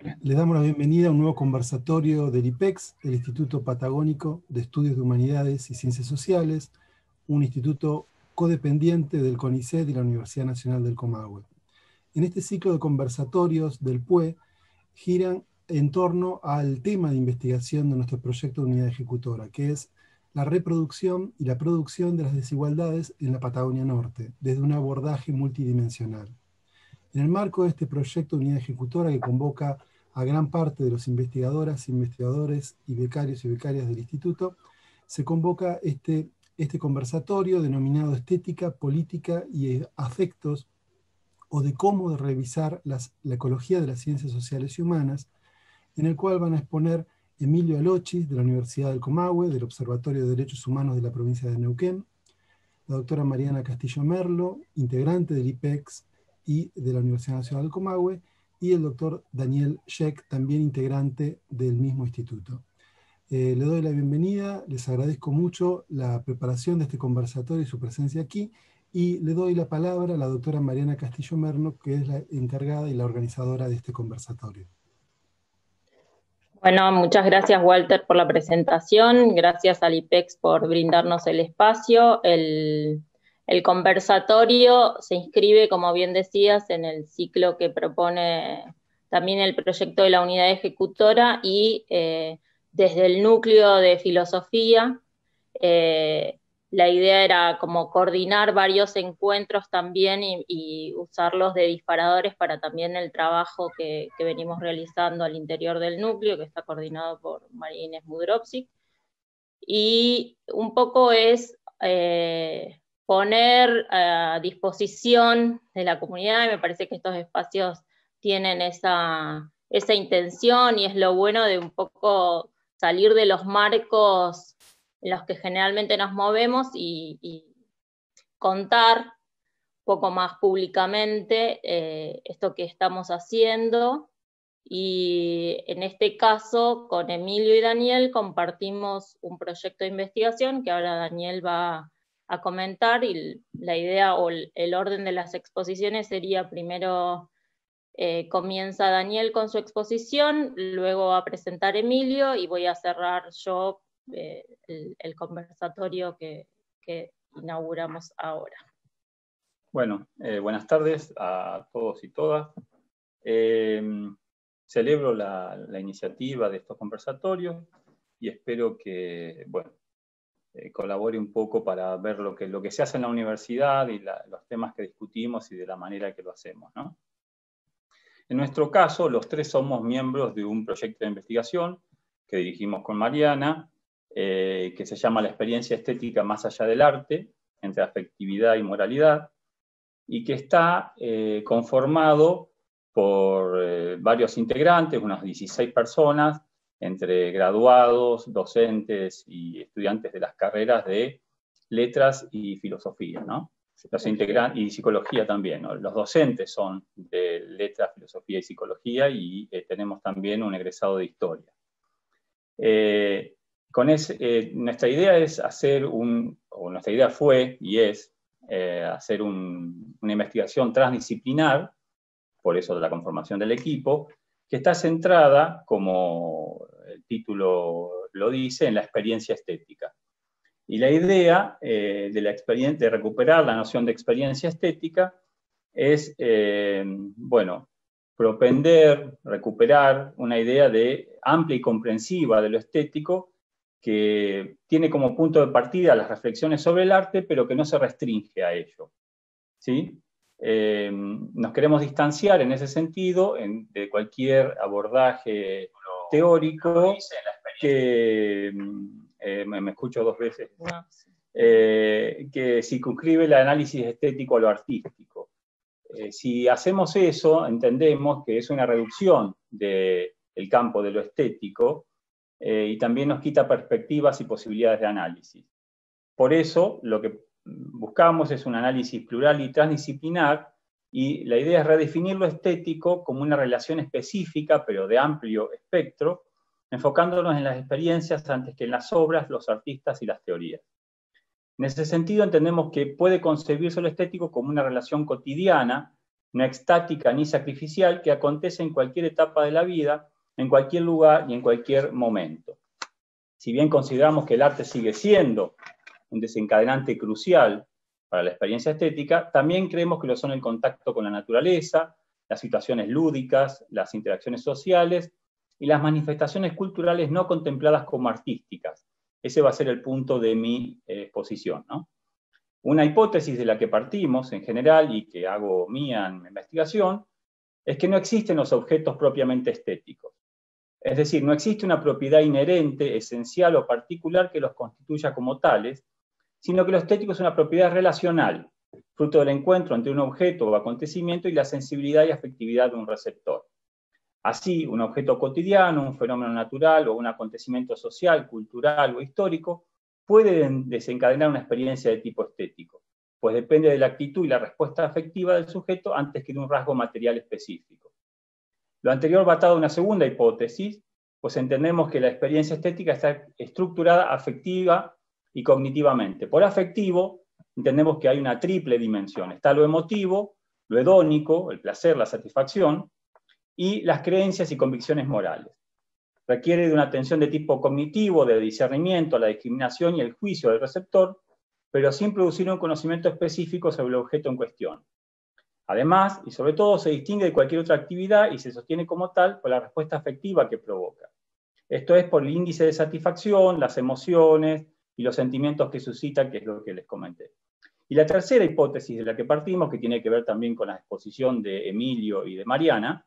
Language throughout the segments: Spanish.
Le damos la bienvenida a un nuevo conversatorio del IPEX, el Instituto Patagónico de Estudios de Humanidades y Ciencias Sociales, un instituto codependiente del CONICET y la Universidad Nacional del Comahue. En este ciclo de conversatorios del PUE giran en torno al tema de investigación de nuestro proyecto de unidad ejecutora, que es la reproducción y la producción de las desigualdades en la Patagonia Norte, desde un abordaje multidimensional. En el marco de este proyecto de unidad ejecutora que convoca a gran parte de los investigadoras, investigadores y becarias del instituto, se convoca este conversatorio denominado Estética, Política y Afectos, o de cómo revisar la ecología de las ciencias sociales y humanas, en el cual van a exponer Emilio Alochis, de la Universidad del Comahue, del Observatorio de Derechos Humanos de la provincia de Neuquén, la doctora Mariana Castillo Merlo, integrante del IPEX y de la Universidad Nacional del Comahue, y el doctor Daniel Scheck, también integrante del mismo instituto. Le doy la bienvenida, les agradezco mucho la preparación de este conversatorio y su presencia aquí, y le doy la palabra a la doctora Mariana Castillo Merlo, que es la encargada y la organizadora de este conversatorio. Bueno, muchas gracias, Walter, por la presentación. Gracias al IPEX por brindarnos el espacio. El conversatorio se inscribe, como bien decías, en el ciclo que propone también el proyecto de la unidad ejecutora y desde el núcleo de filosofía, la idea era como coordinar varios encuentros también y usarlos de disparadores para también el trabajo que venimos realizando al interior del núcleo, que está coordinado por María Inés Budrovsky. Y un poco es poner a disposición de la comunidad, y me parece que estos espacios tienen esa intención, y es lo bueno de un poco salir de los marcos en los que generalmente nos movemos y contar un poco más públicamente esto que estamos haciendo. Y en este caso, con Emilio y Daniel compartimos un proyecto de investigación que ahora Daniel va a comentar, y la idea o el orden de las exposiciones sería: primero comienza Daniel con su exposición, luego va a presentar Emilio y voy a cerrar yo el conversatorio que inauguramos ahora. Bueno, buenas tardes a todos y todas. Celebro la iniciativa de estos conversatorios y espero que, bueno, colabore un poco para ver lo que se hace en la universidad y los temas que discutimos y de la manera que lo hacemos, ¿no? En nuestro caso, los tres somos miembros de un proyecto de investigación que dirigimos con Mariana, que se llama La experiencia estética más allá del arte, entre afectividad y moralidad, y que está conformado por varios integrantes, unas 16 personas, entre graduados, docentes y estudiantes de las carreras de letras y filosofía, ¿no? Los integrantes, y psicología también, ¿no? Los docentes son de letras, filosofía y psicología, y tenemos también un egresado de historia. Nuestra idea es hacer nuestra idea fue y es hacer una investigación transdisciplinar, por eso de la conformación del equipo, que está centrada, como el título lo dice, en la experiencia estética. Y la idea de recuperar la noción de experiencia estética es, bueno, propender, recuperar una idea amplia y comprensiva de lo estético, que tiene como punto de partida las reflexiones sobre el arte, pero que no se restringe a ello, ¿sí? Nos queremos distanciar en ese sentido de cualquier abordaje teórico que... me escucho dos veces, que circunscribe el análisis estético a lo artístico. Si hacemos eso, entendemos que es una reducción del campo de lo estético y también nos quita perspectivas y posibilidades de análisis. Por eso, lo que buscamos es un análisis plural y transdisciplinar, y la idea es redefinir lo estético como una relación específica, pero de amplio espectro, enfocándonos en las experiencias antes que en las obras, los artistas y las teorías. En ese sentido, entendemos que puede concebirse lo estético como una relación cotidiana no extática ni sacrificial, que acontece en cualquier etapa de la vida, en cualquier lugar y en cualquier momento. Si bien consideramos que el arte sigue siendo un desencadenante crucial para la experiencia estética, también creemos que lo son el contacto con la naturaleza, las situaciones lúdicas, las interacciones sociales y las manifestaciones culturales no contempladas como artísticas. Ese va a ser el punto de mi exposición, ¿no? Una hipótesis de la que partimos en general y que hago mía en mi investigación es que no existen los objetos propiamente estéticos. Es decir, no existe una propiedad inherente, esencial o particular que los constituya como tales, sino que lo estético es una propiedad relacional, fruto del encuentro entre un objeto o acontecimiento y la sensibilidad y afectividad de un receptor. Así, un objeto cotidiano, un fenómeno natural o un acontecimiento social, cultural o histórico puede desencadenar una experiencia de tipo estético, pues depende de la actitud y la respuesta afectiva del sujeto antes que de un rasgo material específico. Lo anterior va atado a una segunda hipótesis, pues entendemos que la experiencia estética está estructurada afectiva y cognitivamente. Por afectivo, entendemos que hay una triple dimensión. Está lo emotivo, lo hedónico, el placer, la satisfacción, y las creencias y convicciones morales. Requiere de una atención de tipo cognitivo, de discernimiento, la discriminación y el juicio del receptor, pero sin producir un conocimiento específico sobre el objeto en cuestión. Además, y sobre todo, se distingue de cualquier otra actividad y se sostiene como tal por la respuesta afectiva que provoca. Esto es por el índice de satisfacción, las emociones y los sentimientos que suscita, que es lo que les comenté. Y la tercera hipótesis de la que partimos, que tiene que ver también con la exposición de Emilio y de Mariana,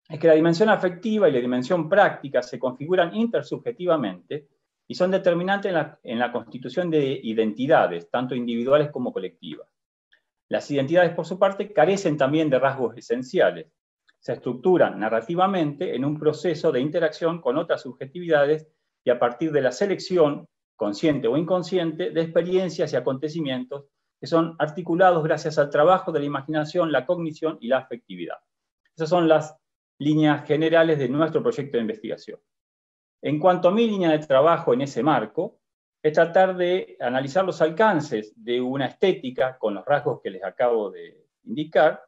es que la dimensión afectiva y la dimensión práctica se configuran intersubjetivamente y son determinantes en la constitución de identidades, tanto individuales como colectivas. Las identidades, por su parte, carecen también de rasgos esenciales. Se estructuran narrativamente en un proceso de interacción con otras subjetividades y a partir de la selección, consciente o inconsciente, de experiencias y acontecimientos que son articulados gracias al trabajo de la imaginación, la cognición y la afectividad. Esas son las líneas generales de nuestro proyecto de investigación. En cuanto a mi línea de trabajo en ese marco, es tratar de analizar los alcances de una estética con los rasgos que les acabo de indicar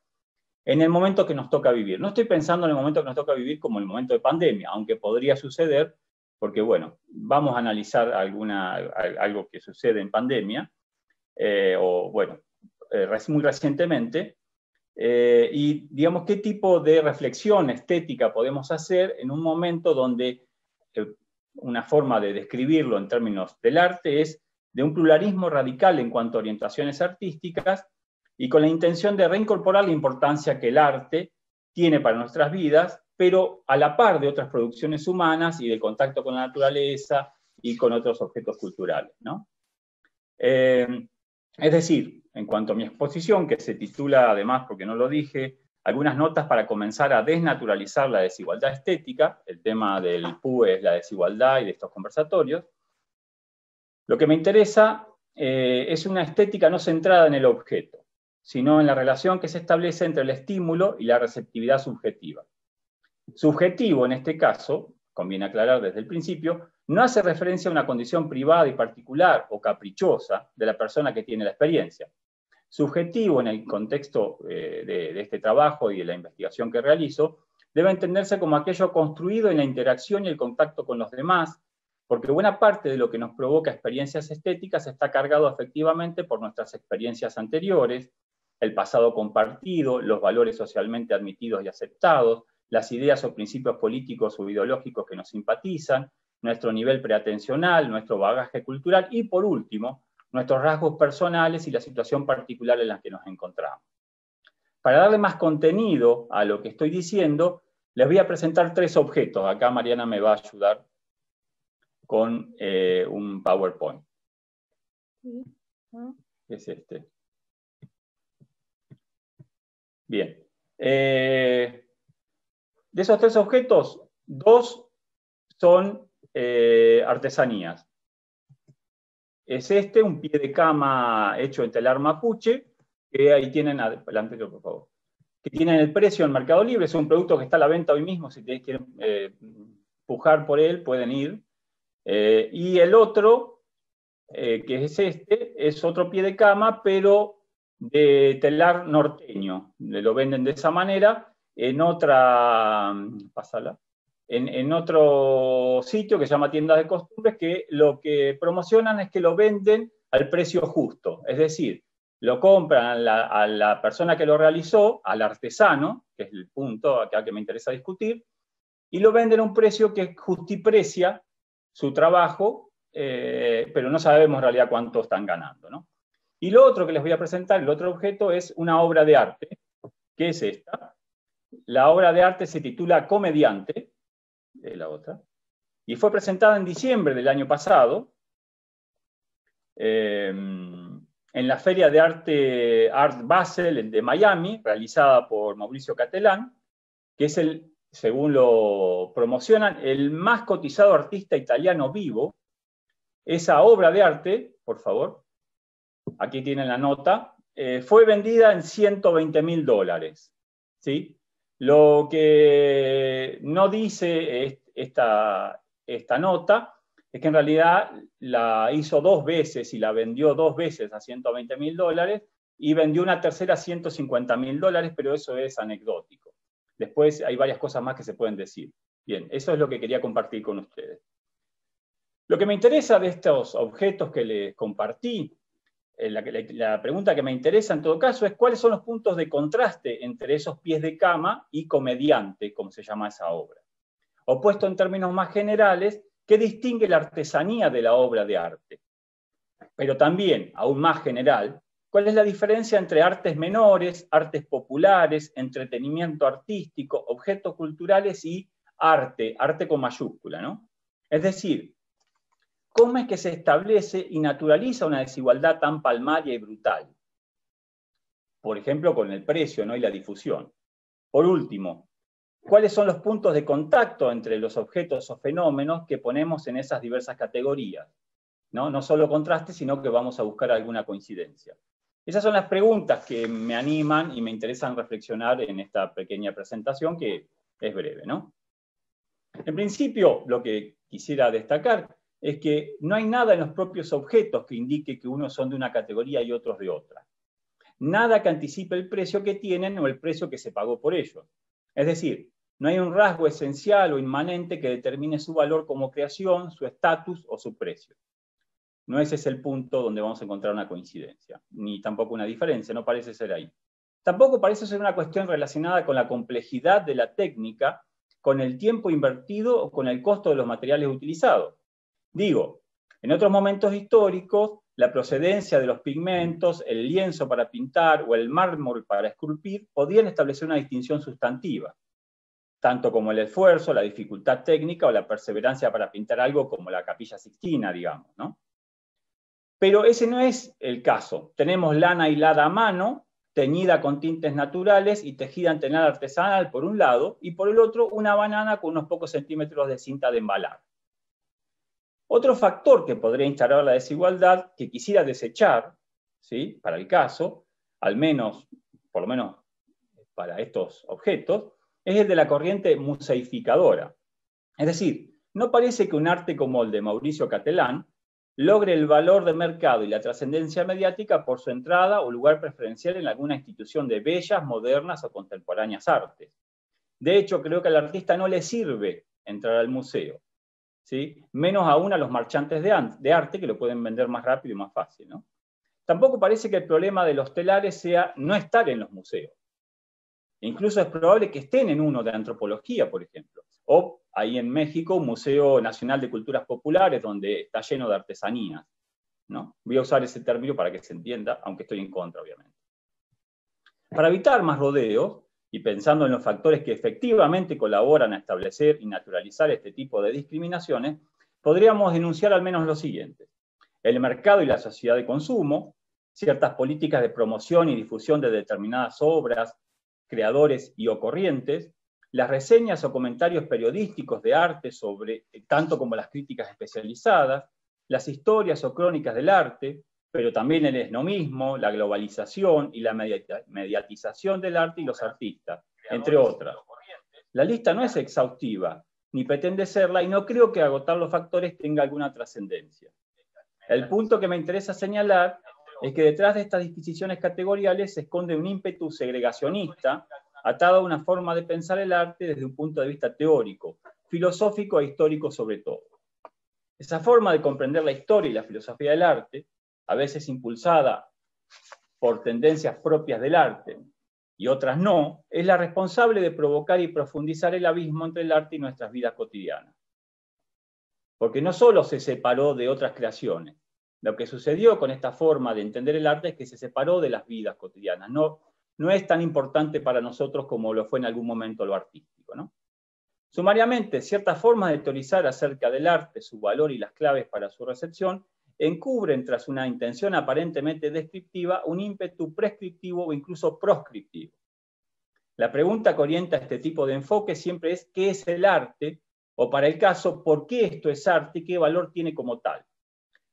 en el momento que nos toca vivir. No estoy pensando en el momento que nos toca vivir como el momento de pandemia, aunque podría suceder, porque bueno, vamos a analizar algo que sucede en pandemia, muy recientemente, y digamos qué tipo de reflexión estética podemos hacer en un momento donde una forma de describirlo en términos del arte es de un pluralismo radical en cuanto a orientaciones artísticas y con la intención de reincorporar la importancia que el arte tiene para nuestras vidas, pero a la par de otras producciones humanas y de contacto con la naturaleza y con otros objetos culturales, ¿no? Es decir, en cuanto a mi exposición, que se titula, además, porque no lo dije, algunas notas para comenzar a desnaturalizar la desigualdad estética, el tema del PUE es la desigualdad y de estos conversatorios. Lo que me interesa es una estética no centrada en el objeto, sino en la relación que se establece entre el estímulo y la receptividad subjetiva. Subjetivo, en este caso, conviene aclarar desde el principio, no hace referencia a una condición privada y particular o caprichosa de la persona que tiene la experiencia. Subjetivo, en el contexto de este trabajo y de la investigación que realizo, debe entenderse como aquello construido en la interacción y el contacto con los demás, porque buena parte de lo que nos provoca experiencias estéticas está cargado afectivamente por nuestras experiencias anteriores, el pasado compartido, los valores socialmente admitidos y aceptados, las ideas o principios políticos o ideológicos que nos simpatizan, nuestro nivel preatencional, nuestro bagaje cultural y, por último, nuestros rasgos personales y la situación particular en la que nos encontramos. Para darle más contenido a lo que estoy diciendo, les voy a presentar 3 objetos. Acá Mariana me va a ayudar con un PowerPoint. Es este. Bien. De esos 3 objetos, 2 son artesanías. Es este, un pie de cama hecho en telar mapuche, que ahí tienen, adelante por favor, que tienen el precio en Mercado Libre. Es un producto que está a la venta hoy mismo, si ustedes quieren pujar por él, pueden ir. Y el otro, que es este, es otro pie de cama, pero de telar norteño. Lo venden de esa manera. En otra, en otro sitio que se llama Tiendas de Costumbres, que lo que promocionan es que lo venden al precio justo. Es decir, lo compran a la persona que lo realizó, al artesano, que es el punto acá que me interesa discutir, y lo venden a un precio que justiprecia su trabajo, pero no sabemos en realidad cuánto están ganando, ¿no? Y lo otro que les voy a presentar, el otro objeto, es una obra de arte, que es esta. La obra de arte se titula Comediante, es la otra, y fue presentada en diciembre del año pasado, en la Feria de Arte Art Basel de Miami, realizada por Mauricio Catelán, que es el, según lo promocionan, el más cotizado artista italiano vivo. Esa obra de arte, por favor, aquí tienen la nota, fue vendida en $120.000, ¿sí? Lo que no dice esta nota es que en realidad la hizo 2 veces y la vendió 2 veces a $120.000 y vendió una tercera a $150.000, pero eso es anecdótico. Después hay varias cosas más que se pueden decir. Bien, eso es lo que quería compartir con ustedes. Lo que me interesa de estos objetos que les compartí, la pregunta que me interesa en todo caso es cuáles son los puntos de contraste entre esos pies de cama y Comediante, como se llama esa obra. O puesto en términos más generales, ¿qué distingue la artesanía de la obra de arte? Pero también, aún más general, ¿cuál es la diferencia entre artes menores, artes populares, entretenimiento artístico, objetos culturales y arte con mayúscula, ¿no? Es decir, ¿cómo es que se establece y naturaliza una desigualdad tan palmaria y brutal? Por ejemplo, con el precio, ¿no? Y la difusión. Por último, ¿cuáles son los puntos de contacto entre los objetos o fenómenos que ponemos en esas diversas categorías? No solo contraste, sino que vamos a buscar alguna coincidencia. Esas son las preguntas que me animan y me interesan reflexionar en esta pequeña presentación, que es breve, ¿no? En principio, lo que quisiera destacar es que no hay nada en los propios objetos que indique que unos son de una categoría y otros de otra. Nada que anticipe el precio que tienen o el precio que se pagó por ellos. Es decir, no hay un rasgo esencial o inmanente que determine su valor como creación, su estatus o su precio. No ese es el punto donde vamos a encontrar una coincidencia, ni tampoco una diferencia, no parece ser ahí. Tampoco parece ser una cuestión relacionada con la complejidad de la técnica, con el tiempo invertido o con el costo de los materiales utilizados. Digo, en otros momentos históricos, la procedencia de los pigmentos, el lienzo para pintar o el mármol para esculpir podían establecer una distinción sustantiva, tanto como el esfuerzo, la dificultad técnica o la perseverancia para pintar algo como la Capilla Sixtina, digamos, ¿no? Pero ese no es el caso. Tenemos lana hilada a mano, teñida con tintes naturales y tejida en telar artesanal por un lado, y por el otro una banana con unos pocos centímetros de cinta de embalar. Otro factor que podría instalar la desigualdad, que quisiera desechar, ¿sí?, para el caso, al menos, por lo menos para estos objetos, es el de la corriente museificadora. Es decir, no parece que un arte como el de Mauricio Catelán logre el valor de mercado y la trascendencia mediática por su entrada o lugar preferencial en alguna institución de bellas, modernas o contemporáneas artes. De hecho, creo que al artista no le sirve entrar al museo, ¿sí?, menos aún a los marchantes de arte, que lo pueden vender más rápido y más fácil, ¿no? Tampoco parece que el problema de los telares sea no estar en los museos. Incluso es probable que estén en uno de antropología, por ejemplo. O ahí en México, un Museo Nacional de Culturas Populares, donde está lleno de artesanías, ¿no? Voy a usar ese término para que se entienda, aunque estoy en contra, obviamente. Para evitar más rodeos, y pensando en los factores que efectivamente colaboran a establecer y naturalizar este tipo de discriminaciones, podríamos denunciar al menos lo siguiente: el mercado y la sociedad de consumo, ciertas políticas de promoción y difusión de determinadas obras, creadores y o corrientes, las reseñas o comentarios periodísticos de arte sobre, tanto como las críticas especializadas, las historias o crónicas del arte, pero también el esnomismo, la globalización y la mediatización del arte y los artistas, entre otras. La lista no es exhaustiva, ni pretende serla, y no creo que agotar los factores tenga alguna trascendencia. El punto que me interesa señalar es que detrás de estas disquisiciones categoriales se esconde un ímpetu segregacionista atado a una forma de pensar el arte desde un punto de vista teórico, filosófico e histórico sobre todo. Esa forma de comprender la historia y la filosofía del arte, a veces impulsada por tendencias propias del arte y otras no, es la responsable de provocar y profundizar el abismo entre el arte y nuestras vidas cotidianas. Porque no solo se separó de otras creaciones, lo que sucedió con esta forma de entender el arte es que se separó de las vidas cotidianas. No es tan importante para nosotros como lo fue en algún momento lo artístico, ¿no? Sumariamente, ciertas formas de teorizar acerca del arte, su valor y las claves para su recepción, encubren tras una intención aparentemente descriptiva un ímpetu prescriptivo o incluso proscriptivo. La pregunta que orienta este tipo de enfoque siempre es ¿qué es el arte? O para el caso, ¿por qué esto es arte y qué valor tiene como tal?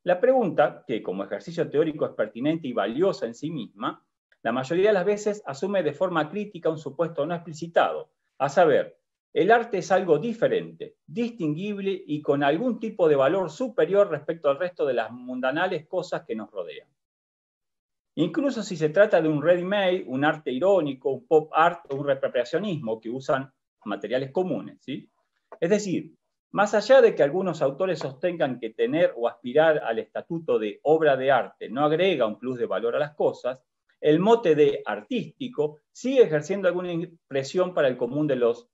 La pregunta, que como ejercicio teórico es pertinente y valiosa en sí misma, la mayoría de las veces asume de forma crítica un supuesto no explicitado, a saber, el arte es algo diferente, distinguible y con algún tipo de valor superior respecto al resto de las mundanales cosas que nos rodean. Incluso si se trata de un ready-made, un arte irónico, un pop art o un reapropiacionismo que usan materiales comunes, ¿sí? Es decir, más allá de que algunos autores sostengan que tener o aspirar al estatuto de obra de arte no agrega un plus de valor a las cosas, el mote de artístico sigue ejerciendo alguna impresión para el común de los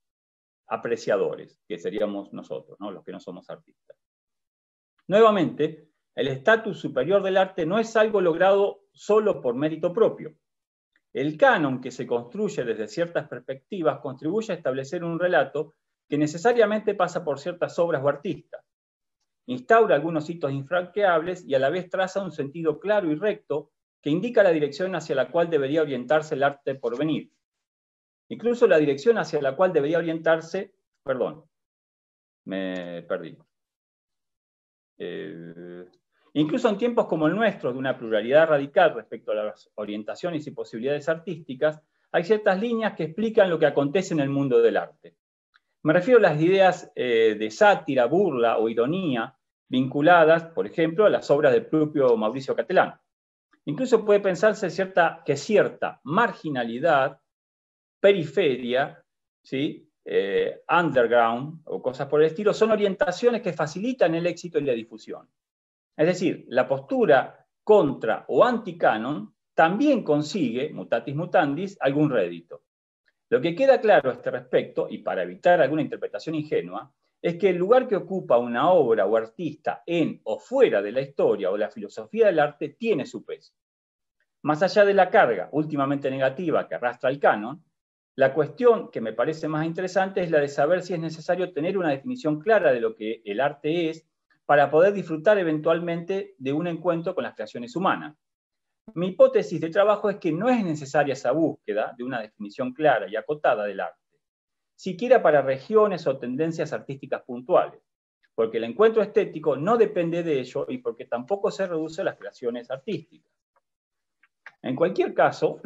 apreciadores, que seríamos nosotros, ¿no? Los que no somos artistas. Nuevamente, el estatus superior del arte no es algo logrado solo por mérito propio. El canon que se construye desde ciertas perspectivas contribuye a establecer un relato que necesariamente pasa por ciertas obras o artistas. Instaura algunos hitos infranqueables y a la vez traza un sentido claro y recto que indica la dirección hacia la cual debería orientarse el arte por venir. Incluso la dirección hacia la cual debería orientarse, perdón, me perdí. Incluso en tiempos como el nuestro, de una pluralidad radical respecto a las orientaciones y posibilidades artísticas, hay ciertas líneas que explican lo que acontece en el mundo del arte. Me refiero a las ideas de sátira, burla o ironía vinculadas, por ejemplo, a las obras del propio Mauricio Catelán. Incluso puede pensarse que cierta marginalidad, periferia, ¿sí? Underground o cosas por el estilo, son orientaciones que facilitan el éxito y la difusión. Es decir, la postura contra o anti-canon también consigue, mutatis mutandis, algún rédito. Lo que queda claro a este respecto, y para evitar alguna interpretación ingenua, es que el lugar que ocupa una obra o artista en o fuera de la historia o la filosofía del arte tiene su peso. Más allá de la carga últimamente negativa que arrastra el canon, la cuestión que me parece más interesante es la de saber si es necesario tener una definición clara de lo que el arte es para poder disfrutar eventualmente de un encuentro con las creaciones humanas. Mi hipótesis de trabajo es que no es necesaria esa búsqueda de una definición clara y acotada del arte, siquiera para regiones o tendencias artísticas puntuales, porque el encuentro estético no depende de ello y porque tampoco se reduce a las creaciones artísticas. En cualquier caso,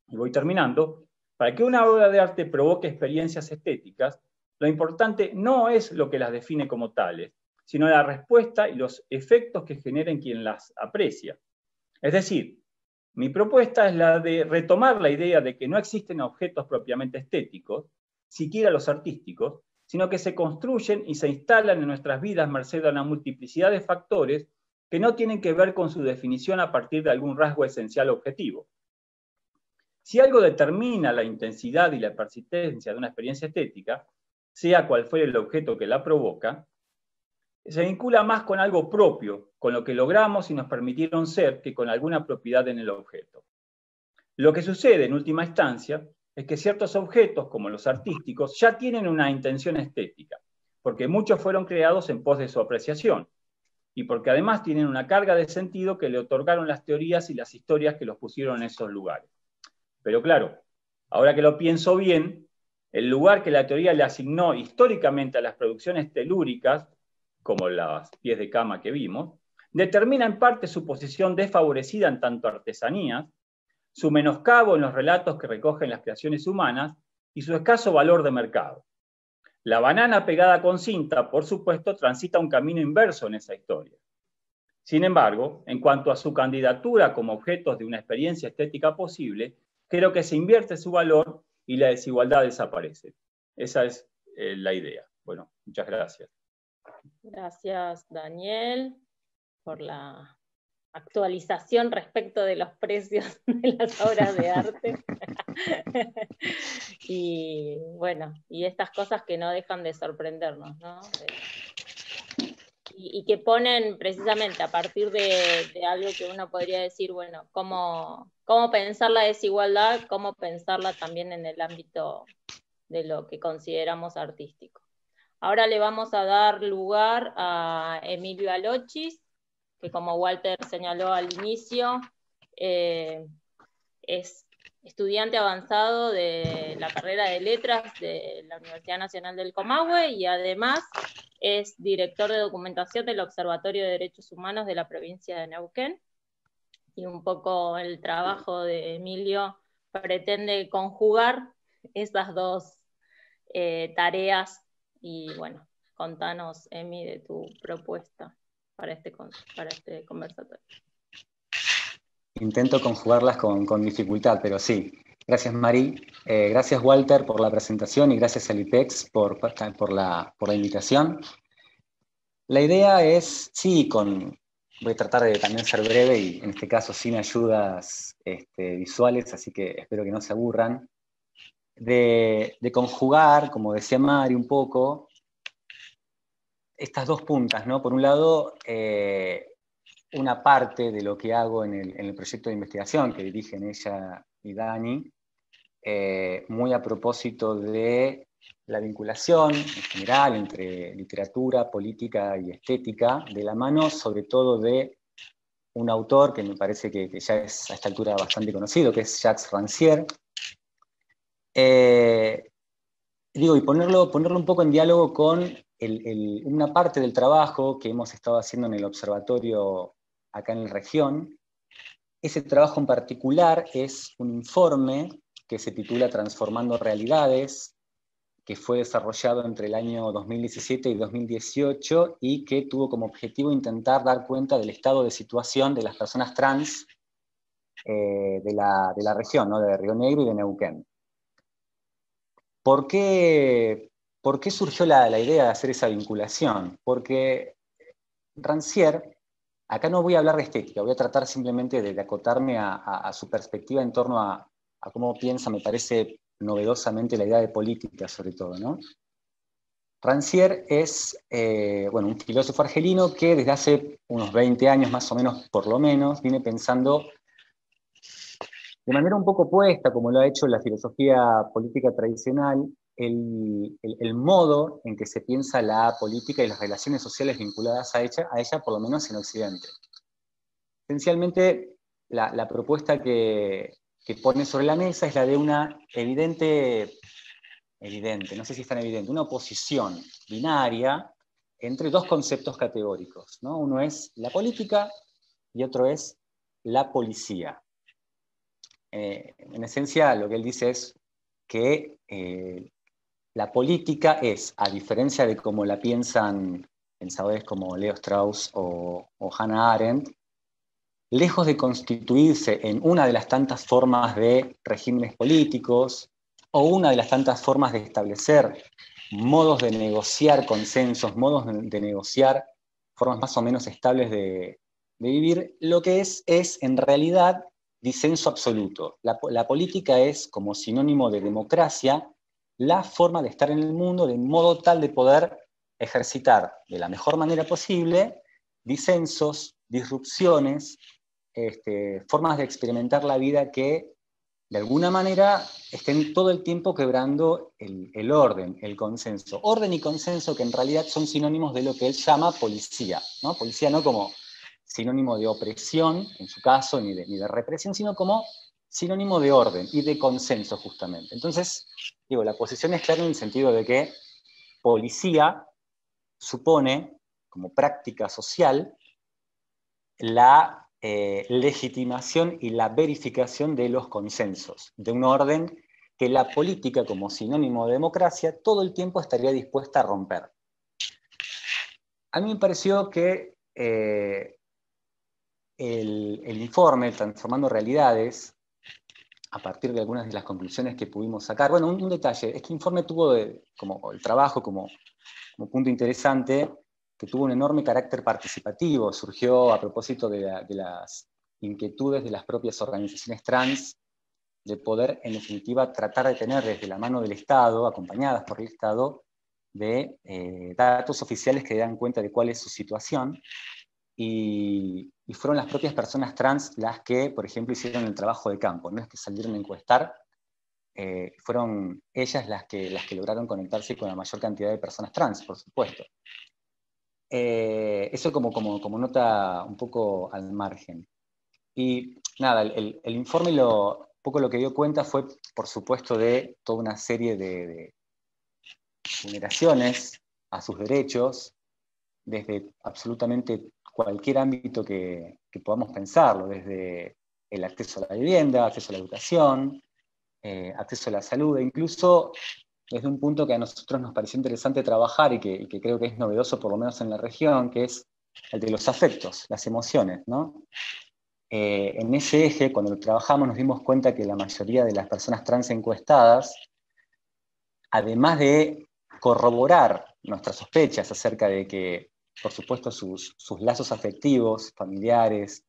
y voy terminando, para que una obra de arte provoque experiencias estéticas, lo importante no es lo que las define como tales, sino la respuesta y los efectos que generen quien las aprecia. Es decir, mi propuesta es la de retomar la idea de que no existen objetos propiamente estéticos, siquiera los artísticos, sino que se construyen y se instalan en nuestras vidas merced a una multiplicidad de factores que no tienen que ver con su definición a partir de algún rasgo esencial objetivo. Si algo determina la intensidad y la persistencia de una experiencia estética, sea cual fuere el objeto que la provoca, se vincula más con algo propio, con lo que logramos y nos permitieron ser, que con alguna propiedad en el objeto. Lo que sucede en última instancia es que ciertos objetos, como los artísticos, ya tienen una intención estética, porque muchos fueron creados en pos de su apreciación, y porque además tienen una carga de sentido que le otorgaron las teorías y las historias que los pusieron en esos lugares. Pero claro, ahora que lo pienso bien, el lugar que la teoría le asignó históricamente a las producciones telúricas, como las pies de cama que vimos, determina en parte su posición desfavorecida en tanto artesanías, su menoscabo en los relatos que recogen las creaciones humanas y su escaso valor de mercado. La banana pegada con cinta, por supuesto, transita un camino inverso en esa historia. Sin embargo, en cuanto a su candidatura como objeto de una experiencia estética posible, creo que se invierte su valor y la desigualdad desaparece. Esa es la idea. Bueno, muchas gracias. Gracias, Daniel, por la actualización respecto de los precios de las obras de arte. Y bueno, y estas cosas que no dejan de sorprendernos, ¿no? Y que ponen precisamente a partir de algo que uno podría decir, bueno, cómo pensar la desigualdad, cómo pensarla también en el ámbito de lo que consideramos artístico. Ahora le vamos a dar lugar a Emilio Alochis, que como Walter señaló al inicio, es estudiante avanzado de la carrera de Letras de la Universidad Nacional del Comahue y además es director de documentación del Observatorio de Derechos Humanos de la provincia de Neuquén. Y un poco el trabajo de Emilio pretende conjugar esas dos tareas. Y bueno, contanos, Emi, de tu propuesta para este conversatorio. Intento conjugarlas con dificultad, pero sí. Gracias, Mari. Gracias, Walter, por la presentación y gracias al IPEX por la invitación. La idea es, sí, voy a tratar de también ser breve y en este caso sin ayudas visuales, así que espero que no se aburran, de conjugar, como decía Mari un poco, estas dos puntas, ¿no? Por un lado, una parte de lo que hago en el proyecto de investigación que dirigen ella y Dani, muy a propósito de la vinculación en general entre literatura, política y estética, de la mano sobre todo de un autor que me parece que ya es a esta altura bastante conocido, que es Jacques Rancière. Y ponerlo un poco en diálogo con una parte del trabajo que hemos estado haciendo en el observatorio acá en la región. Ese trabajo en particular es un informe que se titula Transformando Realidades, que fue desarrollado entre el año 2017 y 2018 y que tuvo como objetivo intentar dar cuenta del estado de situación de las personas trans de la región, ¿no? De Río Negro y de Neuquén. ¿Por qué surgió la idea de hacer esa vinculación? Porque Rancière, acá no voy a hablar de estética, voy a tratar simplemente de acotarme a su perspectiva en torno a cómo piensa, me parece novedosamente, la idea de política, sobre todo, ¿no? Rancière es un filósofo argelino que desde hace unos 20 años, más o menos, por lo menos, viene pensando de manera un poco opuesta, como lo ha hecho la filosofía política tradicional, el modo en que se piensa la política y las relaciones sociales vinculadas a ella, por lo menos en Occidente. Esencialmente, la propuesta que pone sobre la mesa es la de una evidente, no sé si es tan evidente, una oposición binaria entre dos conceptos categóricos, ¿no? Uno es la política y otro es la policía. En esencia, lo que él dice es que la política es, a diferencia de cómo la piensan pensadores como Leo Strauss o Hannah Arendt, lejos de constituirse en una de las tantas formas de regímenes políticos o una de las tantas formas de establecer modos de negociar consensos, modos de negociar formas más o menos estables de vivir, lo que es en realidad disenso absoluto. La política es, como sinónimo de democracia, la forma de estar en el mundo de modo tal de poder ejercitar de la mejor manera posible disensos, disrupciones, formas de experimentar la vida que de alguna manera estén todo el tiempo quebrando el orden, el consenso. Orden y consenso que en realidad son sinónimos de lo que él llama policía, ¿no? Policía no como sinónimo de opresión, en su caso, ni de represión, sino como sinónimo de orden y de consenso, justamente. Entonces, la posición es clara en el sentido de que policía supone, como práctica social, la legitimación y la verificación de los consensos, de un orden que la política, como sinónimo de democracia, todo el tiempo estaría dispuesta a romper. A mí me pareció que el informe Transformando Realidades, a partir de algunas de las conclusiones que pudimos sacar, bueno, un detalle, este informe tuvo como el trabajo como punto interesante, que tuvo un enorme carácter participativo, surgió a propósito de las inquietudes de las propias organizaciones trans, de poder, en definitiva, tratar de tener desde la mano del Estado, acompañadas por el Estado, de datos oficiales que dan cuenta de cuál es su situación, y fueron las propias personas trans las que, por ejemplo, hicieron el trabajo de campo, no es que salieron a encuestar, fueron ellas las que lograron conectarse con la mayor cantidad de personas trans, por supuesto. Eso como nota un poco al margen. Y nada, el informe poco lo que dio cuenta fue, por supuesto, de toda una serie de vulneraciones a sus derechos, desde absolutamente cualquier ámbito que podamos pensarlo, desde el acceso a la vivienda, acceso a la educación, acceso a la salud, e incluso desde un punto que a nosotros nos pareció interesante trabajar y que creo que es novedoso, por lo menos en la región, que es el de los afectos, las emociones, ¿no? En ese eje, cuando lo trabajamos, nos dimos cuenta que la mayoría de las personas trans encuestadas, además de corroborar nuestras sospechas acerca de que, por supuesto, sus lazos afectivos, familiares,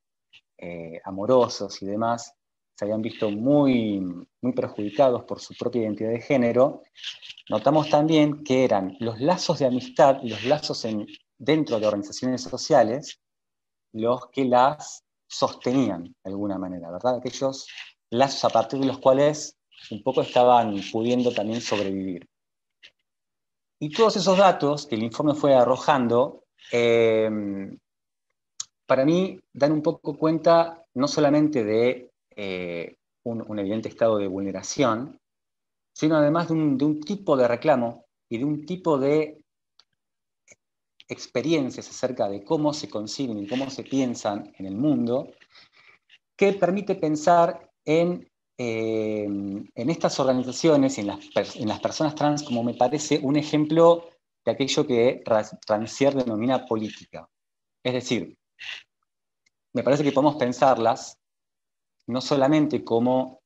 amorosos y demás, se habían visto muy, muy perjudicados por su propia identidad de género, notamos también que eran los lazos de amistad y los lazos dentro de organizaciones sociales los que las sostenían de alguna manera, ¿verdad? Aquellos lazos a partir de los cuales un poco estaban pudiendo también sobrevivir. Y todos esos datos que el informe fue arrojando, para mí dan un poco cuenta no solamente de un evidente estado de vulneración, sino además de un tipo de reclamo y de un tipo de experiencias acerca de cómo se conciben y cómo se piensan en el mundo, que permite pensar en estas organizaciones y en las personas trans como me parece un ejemplo de aquello que Rancière denomina política. Es decir, me parece que podemos pensarlas no solamente como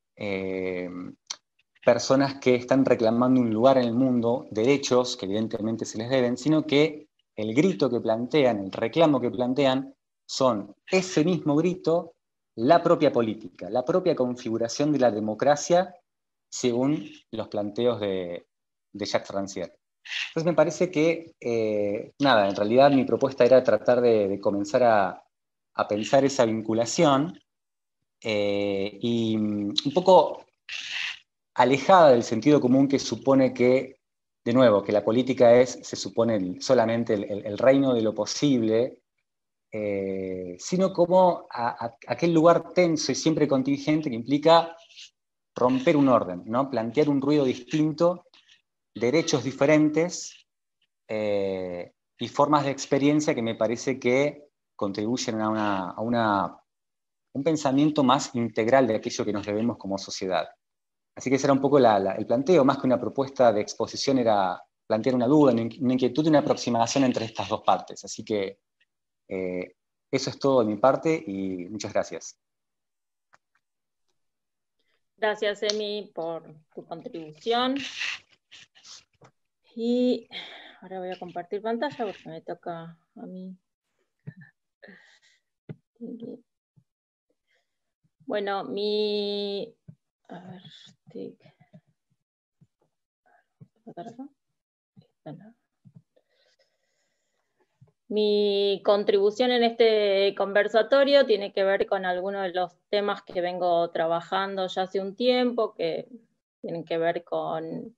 personas que están reclamando un lugar en el mundo, derechos que evidentemente se les deben, sino que el grito que plantean, el reclamo que plantean, son ese mismo grito, la propia política, la propia configuración de la democracia según los planteos de Jacques Rancière. Entonces me parece que, nada, en realidad mi propuesta era tratar de comenzar a pensar esa vinculación y un poco alejada del sentido común que supone que, de nuevo, que la política se supone solamente el reino de lo posible, sino como aquel lugar tenso y siempre contingente que implica romper un orden, ¿no? Plantear un ruido distinto, derechos diferentes y formas de experiencia que me parece que contribuyen a un pensamiento más integral de aquello que nos debemos como sociedad. Así que ese era un poco el planteo, más que una propuesta de exposición, era plantear una duda, una inquietud y una aproximación entre estas dos partes. Así que eso es todo de mi parte y muchas gracias. Gracias, Emi, por tu contribución. Y ahora voy a compartir pantalla porque me toca a mí. Bueno, a ver, mi contribución en este conversatorio tiene que ver con algunos de los temas que vengo trabajando ya hace un tiempo, que tienen que ver con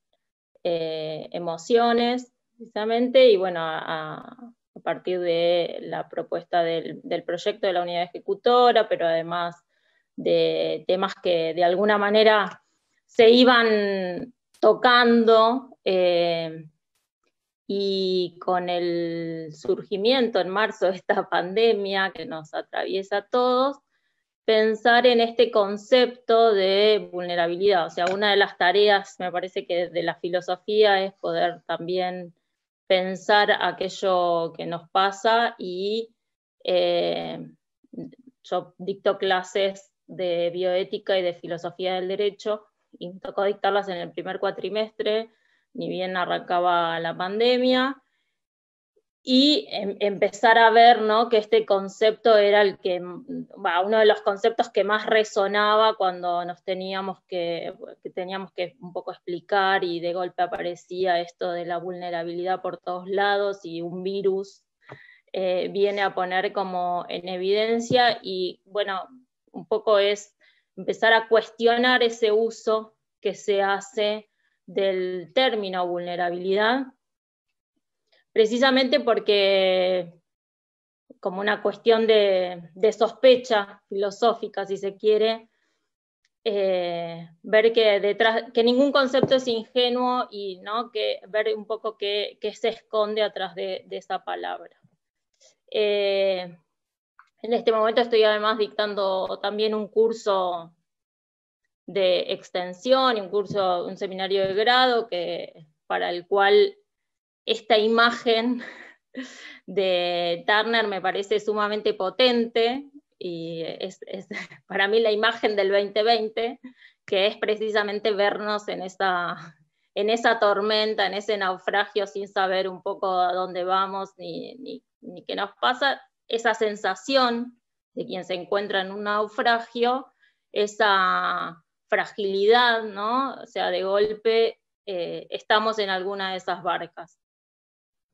emociones, precisamente, y bueno, a partir de la propuesta del proyecto de la unidad ejecutora, pero además de temas que de alguna manera se iban tocando, y con el surgimiento en marzo de esta pandemia que nos atraviesa a todos, pensar en este concepto de vulnerabilidad. O sea, una de las tareas, me parece que de la filosofía es poder también pensar aquello que nos pasa y yo dicto clases de bioética y de filosofía del derecho, y me tocó dictarlas en el primer cuatrimestre, ni bien arrancaba la pandemia, y empezar a ver, ¿no?, que este concepto era uno de los conceptos que más resonaba cuando nos teníamos que un poco explicar, y de golpe aparecía esto de la vulnerabilidad por todos lados, y un virus viene a poner como en evidencia, y bueno, un poco es empezar a cuestionar ese uso que se hace del término vulnerabilidad, precisamente porque, como una cuestión de sospecha filosófica, si se quiere, ver que ningún concepto es ingenuo, y ¿no?, que ver un poco qué se esconde atrás de esa palabra. En este momento estoy además dictando también un curso de extensión y un seminario de grado, para el cual esta imagen de Turner me parece sumamente potente, y es para mí la imagen del 2020, que es precisamente vernos en esa tormenta, en ese naufragio, sin saber un poco a dónde vamos ni qué nos pasa, esa sensación de quien se encuentra en un naufragio, esa fragilidad, ¿no? O sea, de golpe estamos en alguna de esas barcas.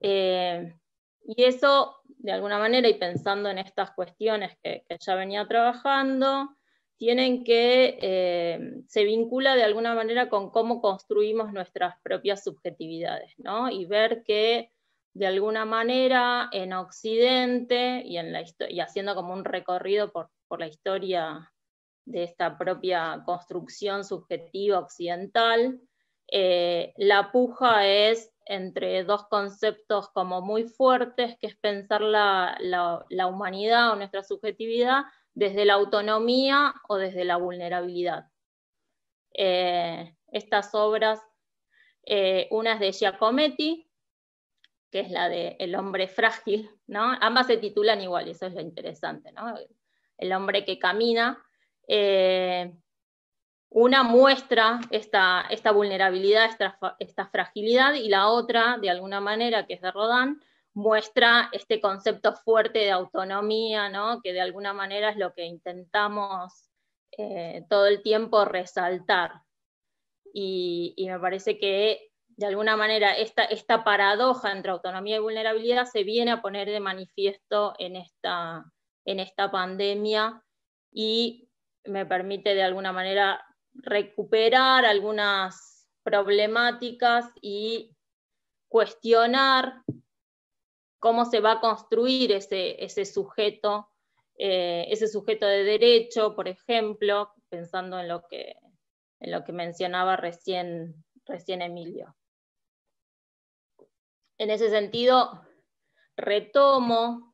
Y eso, de alguna manera, y pensando en estas cuestiones que ya venía trabajando, tienen que, se vincula de alguna manera con cómo construimos nuestras propias subjetividades, ¿no? Y ver que, de alguna manera, en Occidente, y haciendo como un recorrido por la historia de esta propia construcción subjetiva occidental, la puja es entre dos conceptos como muy fuertes, que es pensar la humanidad o nuestra subjetividad desde la autonomía o desde la vulnerabilidad. Estas obras, una es de Giacometti, que es la de El hombre frágil, ¿no? Ambas se titulan igual, y eso es lo interesante, ¿no? El hombre que camina. Una muestra esta vulnerabilidad, esta fragilidad, y la otra, de alguna manera, que es de Rodin, muestra este concepto fuerte de autonomía, ¿no?, que de alguna manera es lo que intentamos todo el tiempo resaltar. Y me parece que, de alguna manera, esta paradoja entre autonomía y vulnerabilidad se viene a poner de manifiesto en esta pandemia, y me permite de alguna manera recuperar algunas problemáticas y cuestionar cómo se va a construir ese sujeto de derecho, por ejemplo, pensando en lo que mencionaba recién Emilio. En ese sentido, retomo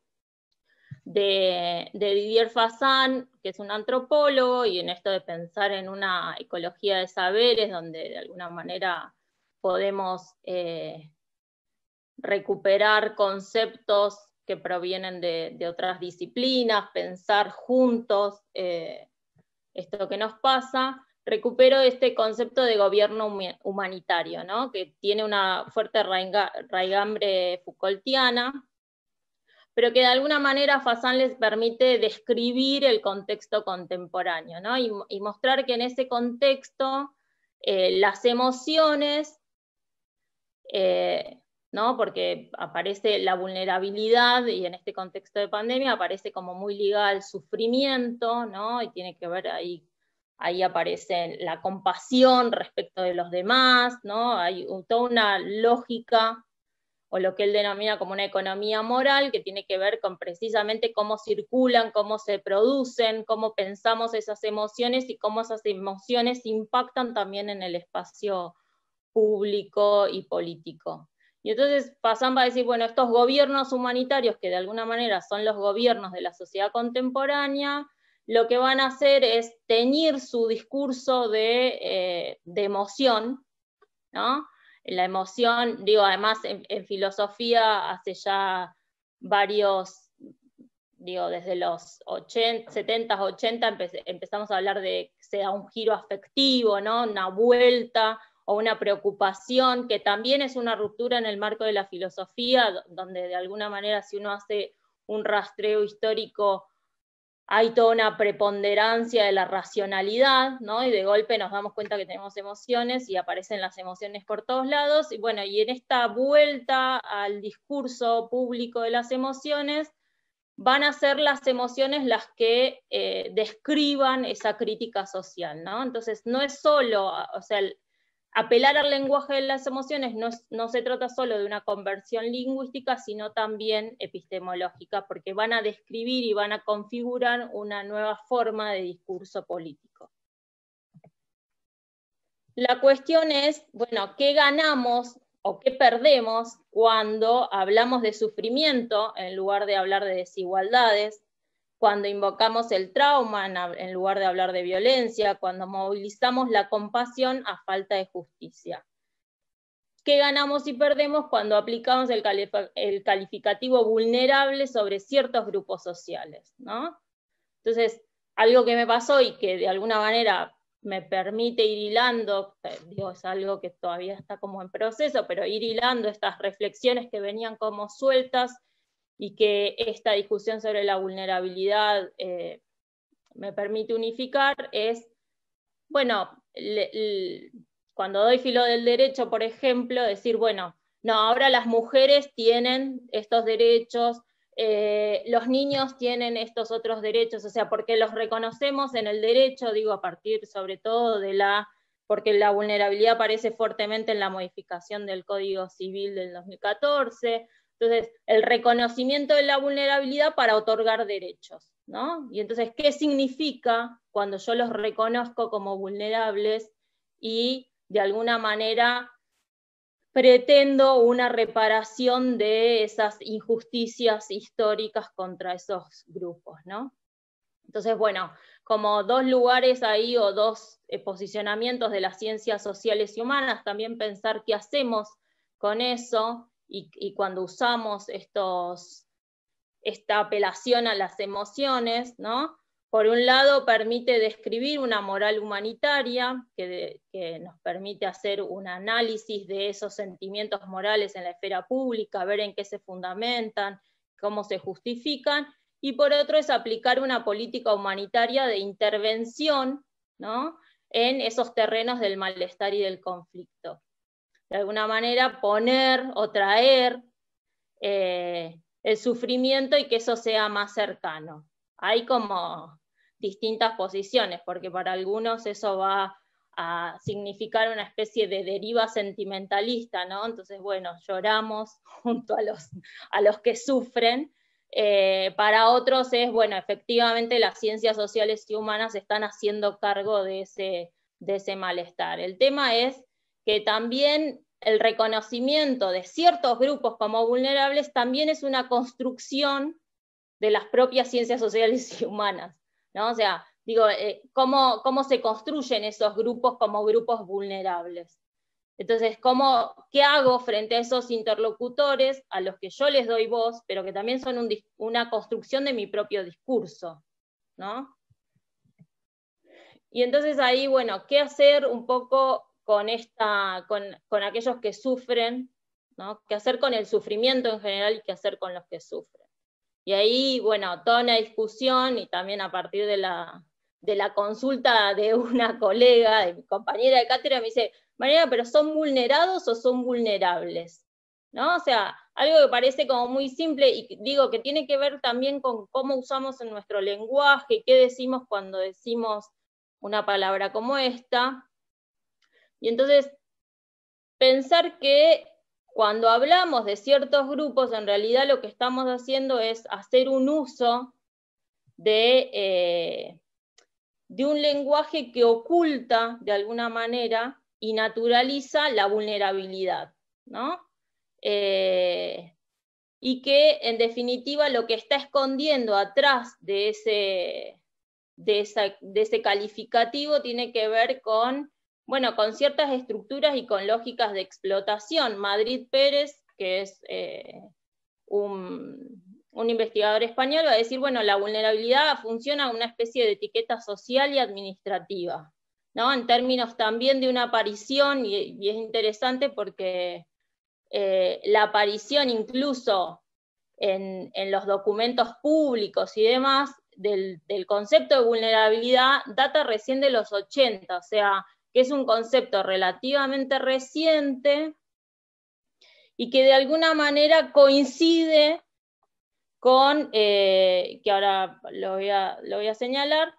de Didier Fassin, que es un antropólogo, y en esto de pensar en una ecología de saberes, donde de alguna manera podemos recuperar conceptos que provienen de otras disciplinas, pensar juntos esto que nos pasa. Recupero este concepto de gobierno humanitario, ¿no?, que tiene una fuerte raigambre Foucaultiana, pero que de alguna manera Fassin les permite describir el contexto contemporáneo, ¿no?, y mostrar que en ese contexto las emociones, ¿no?, porque aparece la vulnerabilidad, y en este contexto de pandemia aparece como muy ligada al sufrimiento, ¿no?, y tiene que ver ahí aparece la compasión respecto de los demás, ¿no?, hay toda una lógica, o lo que él denomina como una economía moral, que tiene que ver con precisamente cómo circulan, cómo se producen, cómo pensamos esas emociones, y cómo esas emociones impactan también en el espacio público y político. Y entonces Fassin va a decir, bueno, estos gobiernos humanitarios, que de alguna manera son los gobiernos de la sociedad contemporánea, lo que van a hacer es teñir su discurso de emoción, ¿no? La emoción, digo, además en filosofía hace ya varios desde los 70, 80 empezamos a hablar de que sea un giro afectivo, ¿no? Una vuelta o una preocupación, que también es una ruptura en el marco de la filosofía, donde de alguna manera si uno hace un rastreo histórico hay toda una preponderancia de la racionalidad, ¿no? Y de golpe nos damos cuenta que tenemos emociones y aparecen las emociones por todos lados, y bueno, y en esta vuelta al discurso público de las emociones, van a ser las emociones las que describan esa crítica social, ¿no? Entonces no es solo, o sea, apelar al lenguaje de las emociones no se trata solo de una conversión lingüística, sino también epistemológica, porque van a describir y van a configurar una nueva forma de discurso político. La cuestión es, bueno, ¿qué ganamos o qué perdemos cuando hablamos de sufrimiento en lugar de hablar de desigualdades? Cuando invocamos el trauma en lugar de hablar de violencia, cuando movilizamos la compasión a falta de justicia. ¿Qué ganamos y perdemos cuando aplicamos el calificativo vulnerable sobre ciertos grupos sociales, ¿no? Entonces, algo que me pasó y que de alguna manera me permite ir hilando, es algo que todavía está como en proceso, pero ir hilando estas reflexiones que venían como sueltas, y que esta discusión sobre la vulnerabilidad me permite unificar, es, bueno, cuando doy filo del derecho, por ejemplo, decir, bueno, no, ahora las mujeres tienen estos derechos, los niños tienen estos otros derechos, o sea, porque los reconocemos en el derecho, digo, a partir sobre todo porque la vulnerabilidad aparece fuertemente en la modificación del Código Civil del 2014, entonces, el reconocimiento de la vulnerabilidad para otorgar derechos, ¿no? Y entonces, ¿qué significa cuando yo los reconozco como vulnerables y de alguna manera pretendo una reparación de esas injusticias históricas contra esos grupos, ¿no? Entonces, bueno, como dos lugares ahí o dos posicionamientos de las ciencias sociales y humanas, también pensar qué hacemos con eso, y cuando usamos esta apelación a las emociones, ¿no? Por un lado permite describir una moral humanitaria que nos permite hacer un análisis de esos sentimientos morales en la esfera pública, ver en qué se fundamentan, cómo se justifican, y por otro es aplicar una política humanitaria de intervención, ¿no? En esos terrenos del malestar y del conflicto. De alguna manera poner o traer el sufrimiento y que eso sea más cercano. Hay como distintas posiciones, porque para algunos eso va a significar una especie de deriva sentimentalista, ¿no? Entonces, bueno, lloramos junto a los que sufren. Para otros es, bueno, efectivamente las ciencias sociales y humanas están haciendo cargo de ese malestar. El tema es que también el reconocimiento de ciertos grupos como vulnerables también es una construcción de las propias ciencias sociales y humanas, ¿no? O sea, digo, ¿cómo se construyen esos grupos como grupos vulnerables? Entonces, ¿qué hago frente a esos interlocutores a los que yo les doy voz, pero que también son una construcción de mi propio discurso, ¿no? Y entonces ahí, bueno, ¿qué hacer un poco con aquellos que sufren, ¿no? ¿Qué hacer con el sufrimiento en general y qué hacer con los que sufren? Y ahí, bueno, toda una discusión, y también a partir de la consulta de una colega, de mi compañera de cátedra, me dice, Mariana, ¿pero son vulnerados o son vulnerables? ¿No? O sea, algo que parece como muy simple, y digo que tiene que ver también con cómo usamos en nuestro lenguaje, qué decimos cuando decimos una palabra como esta. Y entonces, pensar que cuando hablamos de ciertos grupos, en realidad lo que estamos haciendo es hacer un uso de un lenguaje que oculta, de alguna manera, y naturaliza la vulnerabilidad, ¿no? Y que, en definitiva, lo que está escondiendo atrás de ese calificativo tiene que ver con ciertas estructuras y con lógicas de explotación. Madrid Pérez, que es un un investigador español va a decir, bueno, la vulnerabilidad funciona como una especie de etiqueta social y administrativa, ¿no? En términos también de una aparición, y es interesante porque la aparición incluso en los documentos públicos y demás, del concepto de vulnerabilidad data recién de los 80, o sea, que es un concepto relativamente reciente y que de alguna manera coincide con, que ahora lo voy a señalar,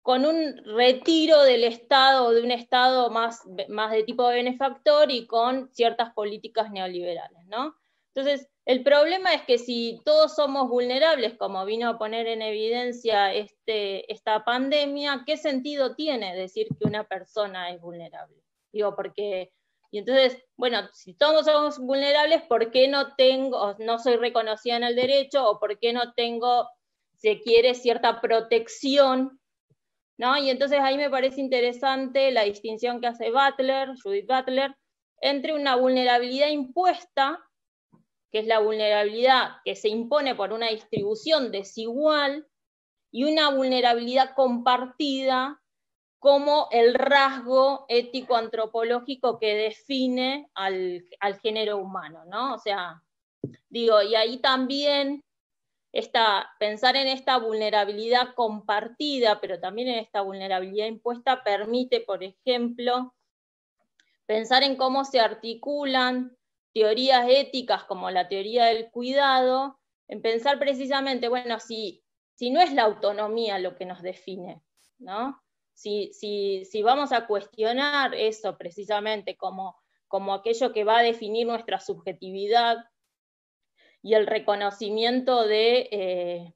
con un retiro del Estado, de un Estado más de tipo benefactor y con ciertas políticas neoliberales, ¿no? Entonces, el problema es que si todos somos vulnerables, como vino a poner en evidencia esta pandemia, ¿qué sentido tiene decir que una persona es vulnerable? Digo, porque... Y entonces, bueno, si todos somos vulnerables, ¿por qué no soy reconocida en el derecho? ¿O por qué no tengo, se quiere, cierta protección? ¿No? Y entonces ahí me parece interesante la distinción que hace Judith Butler, entre una vulnerabilidad impuesta, que es la vulnerabilidad que se impone por una distribución desigual, y una vulnerabilidad compartida como el rasgo ético-antropológico que define al género humano, ¿no? O sea, digo, y ahí también pensar en esta vulnerabilidad compartida, pero también en esta vulnerabilidad impuesta, permite, por ejemplo, pensar en cómo se articulan teorías éticas como la teoría del cuidado, en pensar precisamente, bueno, si no es la autonomía lo que nos define, ¿no? Si vamos a cuestionar eso precisamente como aquello que va a definir nuestra subjetividad y el reconocimiento de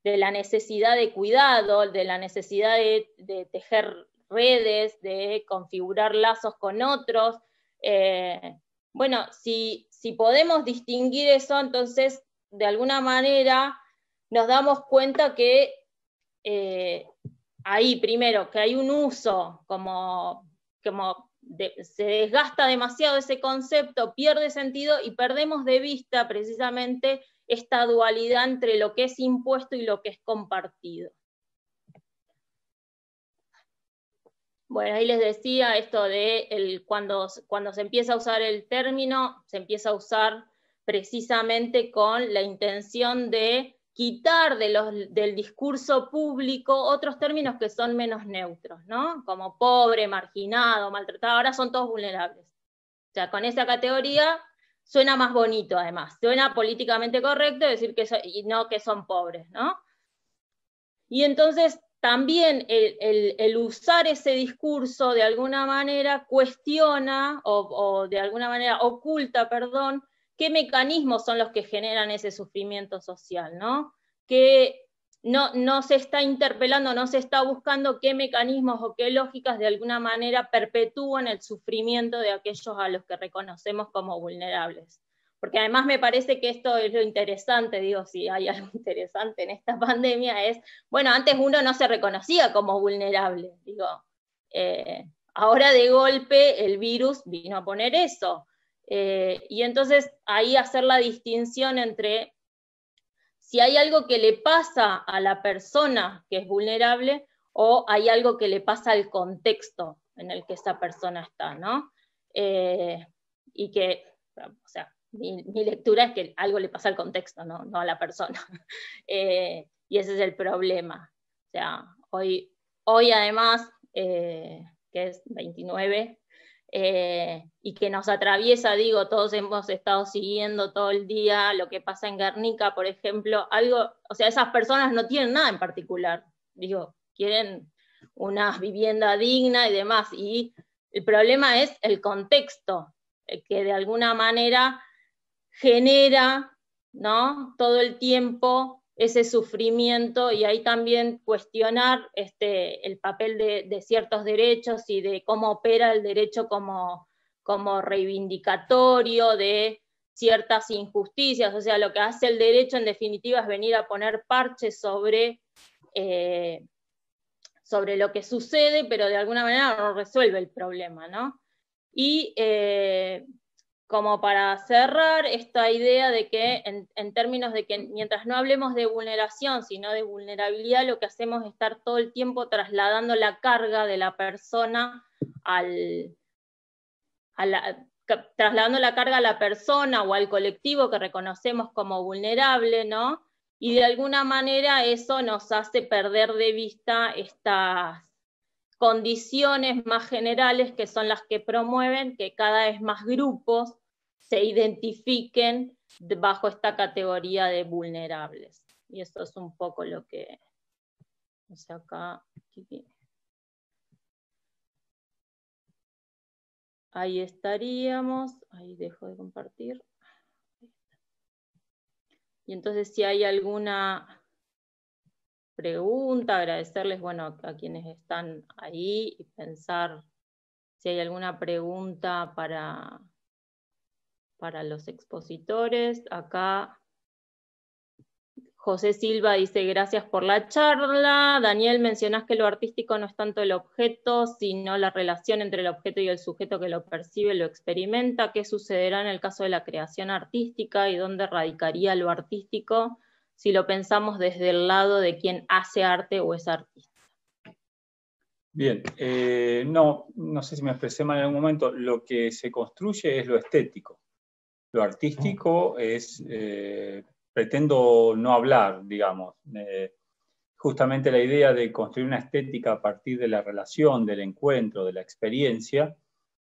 la necesidad de cuidado, de la necesidad de tejer redes, de configurar lazos con otros. Bueno, si podemos distinguir eso, entonces, de alguna manera, nos damos cuenta que ahí, primero, que hay un uso se desgasta demasiado ese concepto, pierde sentido y perdemos de vista precisamente esta dualidad entre lo que es impuesto y lo que es compartido. Bueno, ahí les decía esto de cuando se empieza a usar el término, se empieza a usar precisamente con la intención de quitar del discurso público otros términos que son menos neutros, ¿no? Como pobre, marginado, maltratado, ahora son todos vulnerables. O sea, con esa categoría suena más bonito además, suena políticamente correcto decir y no que son pobres, ¿no? Y entonces también el usar ese discurso de alguna manera cuestiona o de alguna manera oculta, perdón, qué mecanismos son los que generan ese sufrimiento social, ¿no? Que no se está interpelando, no se está buscando qué mecanismos o qué lógicas de alguna manera perpetúan el sufrimiento de aquellos a los que reconocemos como vulnerables. Porque además me parece que esto es lo interesante, digo, si hay algo interesante en esta pandemia es, bueno, antes uno no se reconocía como vulnerable, digo, ahora de golpe el virus vino a poner eso. Y entonces ahí hacer la distinción entre si hay algo que le pasa a la persona que es vulnerable o hay algo que le pasa al contexto en el que esa persona está, ¿no? Y que, o sea, mi lectura es que algo le pasa al contexto, no a la persona. Y ese es el problema. O sea, hoy además, que es 29, y que nos atraviesa, digo, todos hemos estado siguiendo todo el día lo que pasa en Guernica, por ejemplo, o sea, esas personas no tienen nada en particular, digo, quieren una vivienda digna y demás, y el problema es el contexto, que de alguna manera genera, ¿no?, todo el tiempo ese sufrimiento, y ahí también cuestionar el papel de ciertos derechos y de cómo opera el derecho como reivindicatorio de ciertas injusticias. O sea, lo que hace el derecho en definitiva es venir a poner parches sobre lo que sucede, pero de alguna manera no resuelve el problema, ¿no? Y como para cerrar esta idea de que, en términos de que mientras no hablemos de vulneración, sino de vulnerabilidad, lo que hacemos es estar todo el tiempo trasladando la carga de la persona trasladando la carga a la persona o al colectivo que reconocemos como vulnerable, ¿no? Y de alguna manera eso nos hace perder de vista estas condiciones más generales que son las que promueven que cada vez más grupos se identifiquen bajo esta categoría de vulnerables. Y eso es un poco lo que, o sea, acá, ahí estaríamos, ahí dejo de compartir. Y entonces si hay alguna pregunta, agradecerles, bueno, a quienes están ahí y pensar si hay alguna pregunta para los expositores. Acá José Silva dice, gracias por la charla. Daniel, mencionás que lo artístico no es tanto el objeto, sino la relación entre el objeto y el sujeto que lo percibe, lo experimenta. ¿Qué sucederá en el caso de la creación artística y dónde radicaría lo artístico si lo pensamos desde el lado de quien hace arte o es artista? Bien, no sé si me expresé mal en algún momento. Lo que se construye es lo estético. Lo artístico es, pretendo no hablar, digamos. Justamente la idea de construir una estética a partir de la relación, del encuentro, de la experiencia,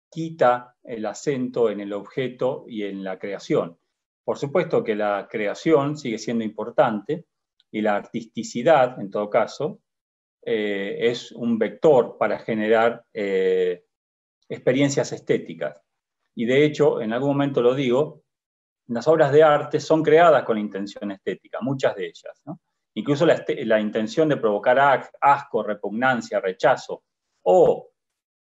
quita el acento en el objeto y en la creación. Por supuesto que la creación sigue siendo importante y la artisticidad, en todo caso, es un vector para generar experiencias estéticas. Y de hecho, en algún momento lo digo, las obras de arte son creadas con intención estética, muchas de ellas, ¿no? Incluso la intención de provocar asco, repugnancia, rechazo o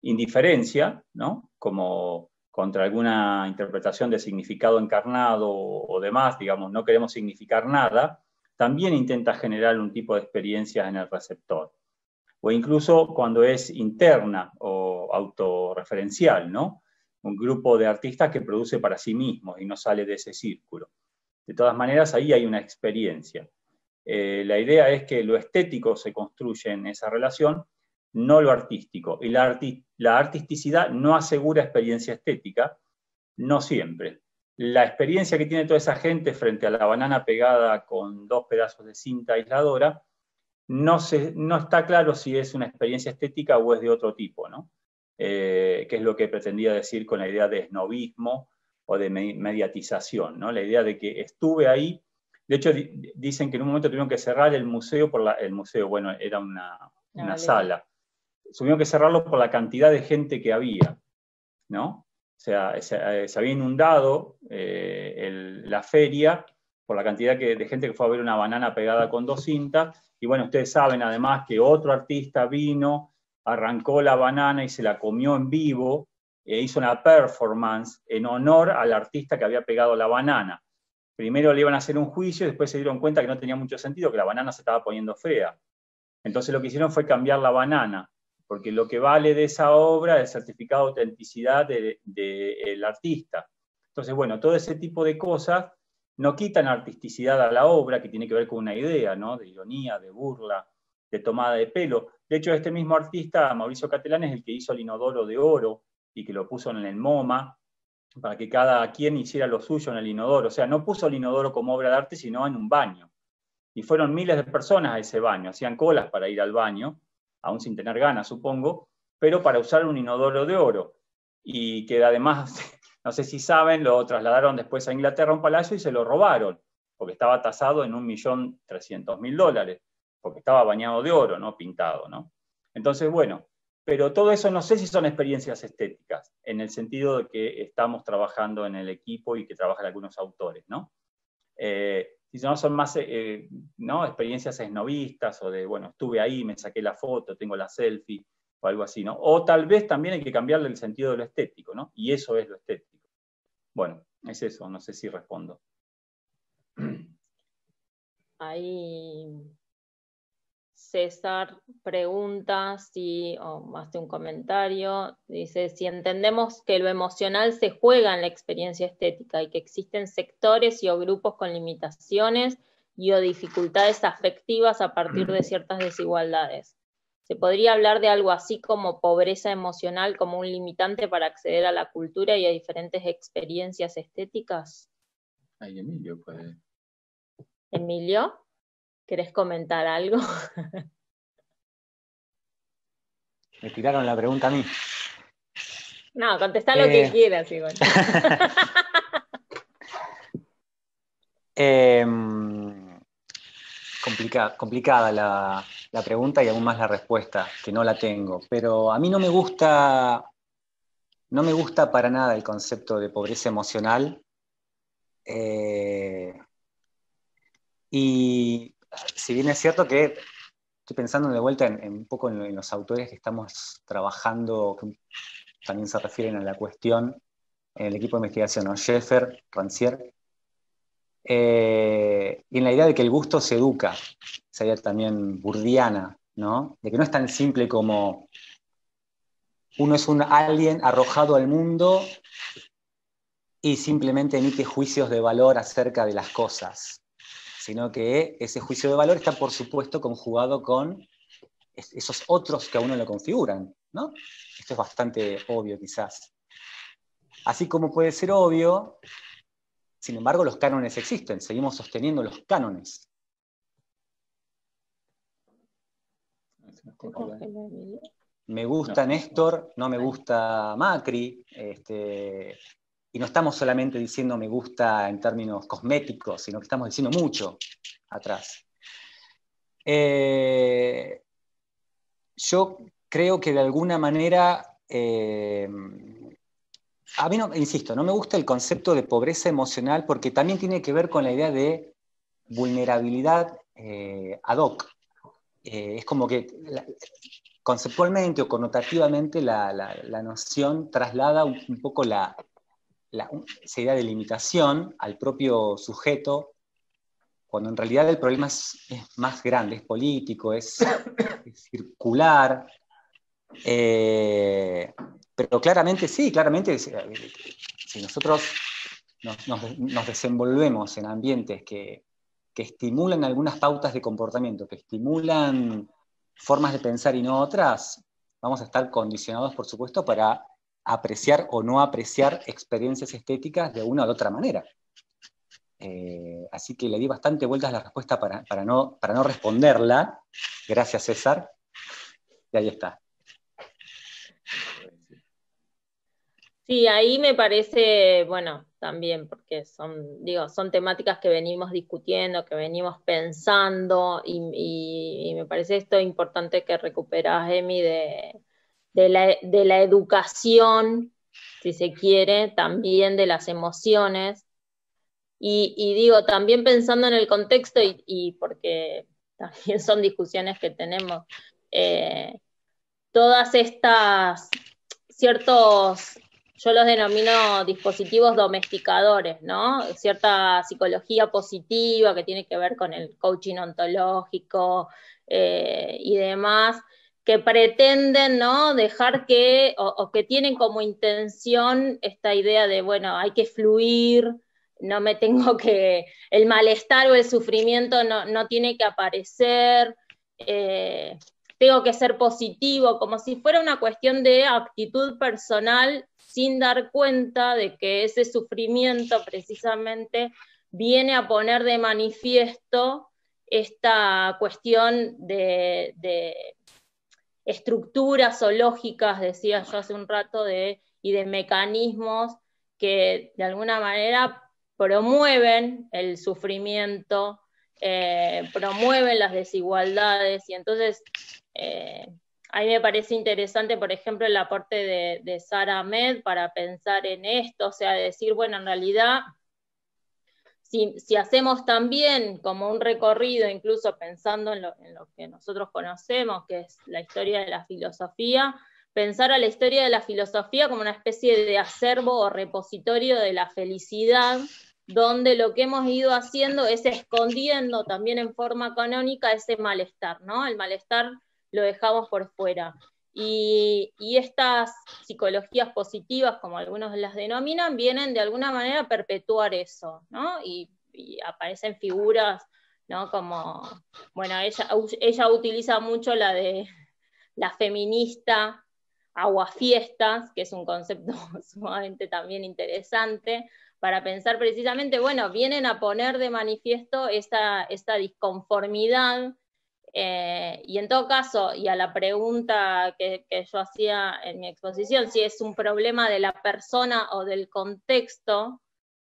indiferencia, ¿no? Como contra alguna interpretación de significado encarnado o demás, digamos, no queremos significar nada, también intenta generar un tipo de experiencias en el receptor. O incluso cuando es interna o autorreferencial, ¿no? Un grupo de artistas que produce para sí mismos y no sale de ese círculo. De todas maneras, ahí hay una experiencia. La idea es que lo estético se construye en esa relación, no lo artístico. Y la artisticidad no asegura experiencia estética, no siempre. La experiencia que tiene toda esa gente frente a la banana pegada con 2 pedazos de cinta aisladora, no está claro si es una experiencia estética o es de otro tipo, ¿no? Que es lo que pretendía decir con la idea de esnobismo o de mediatización, ¿no? La idea de que estuve ahí. De hecho, dicen que en un momento tuvieron que cerrar el museo, bueno, era una sala. Tuvieron que cerrarlo por la cantidad de gente que había, ¿no? O sea, se había inundado la feria por la cantidad de gente que fue a ver una banana pegada con 2 cintas. Y bueno, ustedes saben además que otro artista vino, arrancó la banana y se la comió en vivo, e hizo una performance en honor al artista que había pegado la banana. Primero le iban a hacer un juicio y después se dieron cuenta que no tenía mucho sentido, que la banana se estaba poniendo fea. Entonces lo que hicieron fue cambiar la banana, porque lo que vale de esa obra es el certificado de autenticidad del artista. Entonces, bueno, todo ese tipo de cosas no quitan artisticidad a la obra, que tiene que ver con una idea, ¿no? De ironía, de burla, de tomada de pelo. De hecho, este mismo artista, Mauricio Catelán, es el que hizo el inodoro de oro y que lo puso en el MoMA para que cada quien hiciera lo suyo en el inodoro. O sea, no puso el inodoro como obra de arte, sino en un baño. Y fueron miles de personas a ese baño, hacían colas para ir al baño, aún sin tener ganas, supongo, pero para usar un inodoro de oro. Y que además, no sé si saben, lo trasladaron después a Inglaterra a un palacio y se lo robaron, porque estaba tasado en $1.300.000, porque estaba bañado de oro, no pintado, ¿no? Entonces, bueno, pero todo eso no sé si son experiencias estéticas, en el sentido de que estamos trabajando en el equipo y que trabajan algunos autores, ¿no? Si no, son más ¿no? experiencias esnovistas o de, bueno, estuve ahí, me saqué la foto, tengo la selfie o algo así, ¿no? O tal vez también hay que cambiarle el sentido de lo estético, ¿no? Y eso es lo estético. Bueno, es eso, no sé si respondo. Ahí César pregunta o hace un comentario, dice, si entendemos que lo emocional se juega en la experiencia estética y que existen sectores y o grupos con limitaciones y o dificultades afectivas a partir de ciertas desigualdades, ¿se podría hablar de algo así como pobreza emocional como un limitante para acceder a la cultura y a diferentes experiencias estéticas? Ahí Emilio puede. Emilio, ¿querés comentar algo? Me tiraron la pregunta a mí. No, contestá lo que quieras, igual. Complicada la pregunta y aún más la respuesta, que no la tengo. Pero a mí no me gusta para nada el concepto de pobreza emocional. Y si bien es cierto que estoy pensando de vuelta en un poco en los autores que estamos trabajando, que también se refieren a la cuestión, en el equipo de investigación, ¿no? Schaeffer, Rancière, y en la idea de que el gusto se educa, esa idea también burdiana, ¿no? De que no es tan simple como uno es un alien arrojado al mundo y simplemente emite juicios de valor acerca de las cosas, sino que ese juicio de valor está, por supuesto, conjugado con esos otros que a uno lo configuran, ¿no? Esto es bastante obvio, quizás. Así como puede ser obvio, sin embargo, los cánones existen, seguimos sosteniendo los cánones. Me gusta Néstor, no me gusta Macri, y no estamos solamente diciendo me gusta en términos cosméticos, sino que estamos diciendo mucho atrás. Yo creo que de alguna manera, a mí no, insisto, no me gusta el concepto de pobreza emocional porque también tiene que ver con la idea de vulnerabilidad ad hoc. Es como que conceptualmente o connotativamente la noción traslada un poco esa idea de limitación al propio sujeto, cuando en realidad el problema es más grande, es político, es circular. Pero claramente sí, si nosotros nos desenvolvemos en ambientes que estimulan algunas pautas de comportamiento, que estimulan formas de pensar y no otras, vamos a estar condicionados, por supuesto, para apreciar o no apreciar experiencias estéticas de una u otra manera. Así que le di bastante vueltas a la respuesta para no responderla. Gracias, César. Y ahí está. Sí, ahí me parece, bueno, también, porque son temáticas que venimos discutiendo, que venimos pensando, y me parece esto importante que recuperás, Emi, de la educación, si se quiere, también de las emociones, y digo, también pensando en el contexto, y porque también son discusiones que tenemos, todas estas ciertos, yo los denomino dispositivos domesticadores, ¿no? Cierta psicología positiva que tiene que ver con el coaching ontológico y demás, que pretenden, ¿no? Dejar que, o que tienen como intención esta idea de, bueno, hay que fluir, no me tengo que, el malestar o el sufrimiento no tiene que aparecer, tengo que ser positivo, como si fuera una cuestión de actitud personal, sin dar cuenta de que ese sufrimiento precisamente viene a poner de manifiesto esta cuestión de estructuras o lógicas, decía yo hace un rato, y de mecanismos que de alguna manera promueven el sufrimiento, promueven las desigualdades, y entonces a mí me parece interesante, por ejemplo, el aporte de Sara Ahmed para pensar en esto, o sea, decir, bueno, en realidad, si hacemos también como un recorrido, incluso pensando en lo que nosotros conocemos, que es la historia de la filosofía, pensar a la historia de la filosofía como una especie de acervo o repositorio de la felicidad, donde lo que hemos ido haciendo es escondiendo también en forma canónica ese malestar, ¿no? El malestar lo dejamos por fuera. Y estas psicologías positivas, como algunos las denominan, vienen de alguna manera a perpetuar eso, ¿no? Y aparecen figuras, ¿no? Como, bueno, ella utiliza mucho la de la feminista aguafiestas, que es un concepto sumamente también interesante, para pensar precisamente, bueno, vienen a poner de manifiesto esta disconformidad, y en todo caso, y a la pregunta que yo hacía en mi exposición, si es un problema de la persona o del contexto,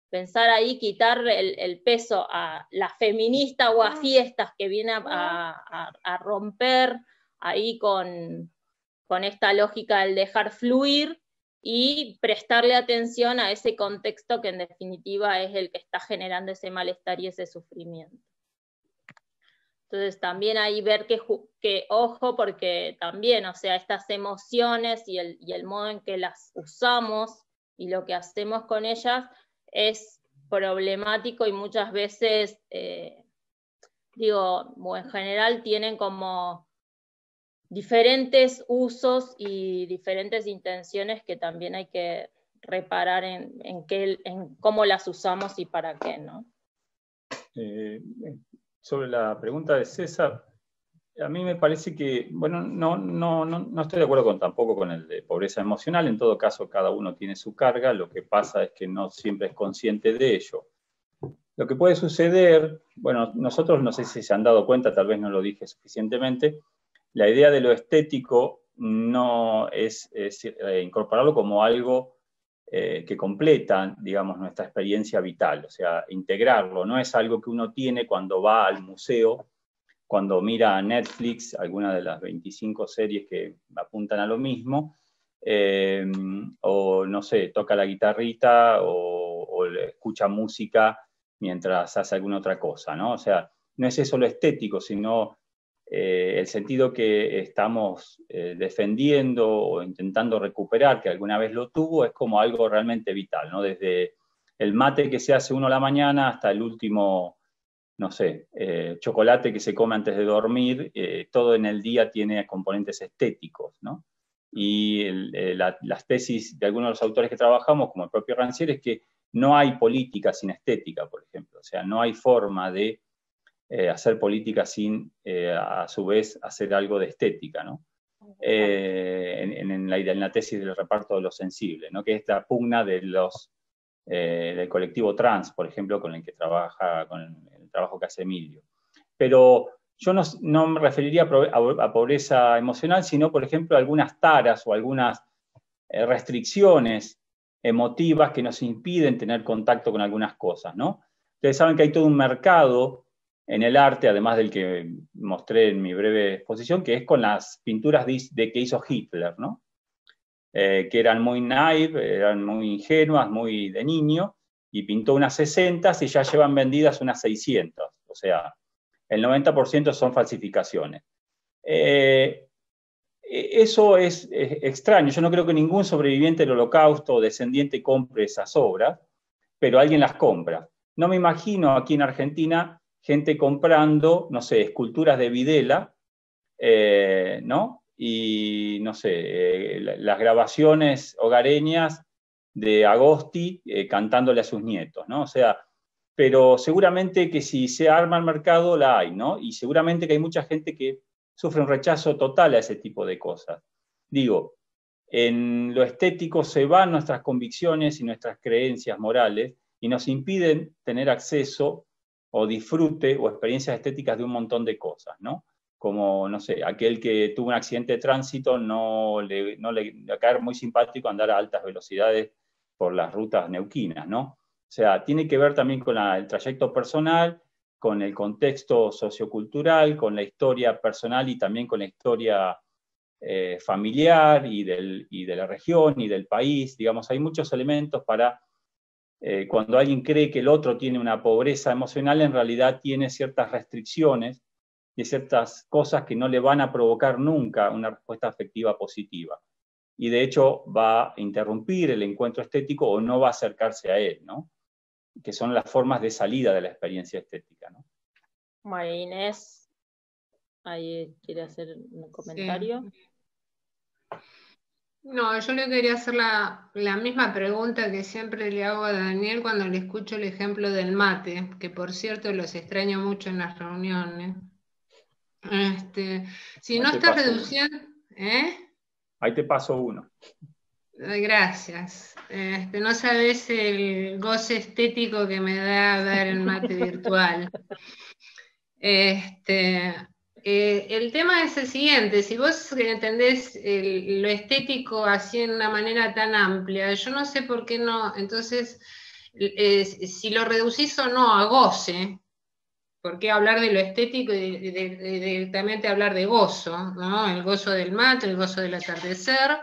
pensar ahí, quitarle el peso a la feminista o a fiestas que viene a romper ahí con esta lógica del dejar fluir, y prestarle atención a ese contexto que en definitiva es el que está generando ese malestar y ese sufrimiento. Entonces también ahí ver que ojo, porque también, o sea, estas emociones y el modo en que las usamos y lo que hacemos con ellas es problemático, y muchas veces, digo, en general tienen como diferentes usos y diferentes intenciones que también hay que reparar en cómo las usamos y para qué, ¿no? Sobre la pregunta de César, a mí me parece que, bueno, no estoy de acuerdo tampoco con el de pobreza emocional. En todo caso, cada uno tiene su carga, lo que pasa es que no siempre es consciente de ello. Lo que puede suceder, bueno, nosotros no sé si se han dado cuenta, tal vez no lo dije suficientemente, la idea de lo estético no es incorporarlo como algo que completa, digamos, nuestra experiencia vital, o sea, integrarlo, no es algo que uno tiene cuando va al museo, cuando mira a Netflix, alguna de las 25 series que apuntan a lo mismo, o no sé, toca la guitarrita o escucha música mientras hace alguna otra cosa, ¿no? O sea, no es eso lo estético, sino el sentido que estamos defendiendo o intentando recuperar, que alguna vez lo tuvo, es como algo realmente vital, ¿no? Desde el mate que se hace uno a la mañana hasta el último, no sé, chocolate que se come antes de dormir, todo en el día tiene componentes estéticos, ¿no? Y las tesis de algunos de los autores que trabajamos, como el propio Rancière, es que no hay política sin estética, por ejemplo. O sea, no hay forma de hacer política sin, a su vez, hacer algo de estética, ¿no? En la tesis del reparto de lo sensible, ¿no? Que es la pugna de del colectivo trans, por ejemplo, con el que trabaja, con el trabajo que hace Emilio. Pero yo no me referiría a pobreza emocional, sino, por ejemplo, a algunas taras o algunas restricciones emotivas que nos impiden tener contacto con algunas cosas, ¿no? Ustedes saben que hay todo un mercado en el arte, además del que mostré en mi breve exposición, que es con las pinturas que hizo Hitler, ¿no? Que eran muy naive, eran muy ingenuas, muy de niño, y pintó unas 60 y ya llevan vendidas unas 600. O sea, el 90% son falsificaciones. Eso es extraño. Yo no creo que ningún sobreviviente del Holocausto o descendiente compre esas obras, pero alguien las compra. No me imagino aquí en Argentina gente comprando, no sé, esculturas de Videla, ¿no? Y, no sé, las grabaciones hogareñas de Agosti cantándole a sus nietos, ¿no? O sea, pero seguramente que si se arma el mercado, la hay, ¿no? Y seguramente que hay mucha gente que sufre un rechazo total a ese tipo de cosas. Digo, en lo estético se van nuestras convicciones y nuestras creencias morales y nos impiden tener acceso o disfrute o experiencias estéticas de un montón de cosas, ¿no? Como, no sé, aquel que tuvo un accidente de tránsito no le va a caer muy simpático andar a altas velocidades por las rutas neuquinas, ¿no? O sea, tiene que ver también con el trayecto personal, con el contexto sociocultural, con la historia personal y también con la historia familiar y de la región y del país. Digamos, hay muchos elementos para, cuando alguien cree que el otro tiene una pobreza emocional, en realidad tiene ciertas restricciones y ciertas cosas que no le van a provocar nunca una respuesta afectiva positiva. Y de hecho va a interrumpir el encuentro estético o no va a acercarse a él, ¿no? que son las formas de salida de la experiencia estética, ¿no? María Inés, ahí quiere hacer un comentario. Sí. No, yo le quería hacer la misma pregunta que siempre le hago a Daniel cuando le escucho el ejemplo del mate, que por cierto los extraño mucho en las reuniones. Si no estás reduciendo... Ahí te paso uno. Ay, gracias. No sabes el goce estético que me da ver el mate virtual. El tema es el siguiente: si vos entendés lo estético así en una manera tan amplia, yo no sé por qué no, entonces, si lo reducís o no a goce, ¿por qué hablar de lo estético y directamente hablar de gozo, ¿no? El gozo del mate, el gozo del atardecer,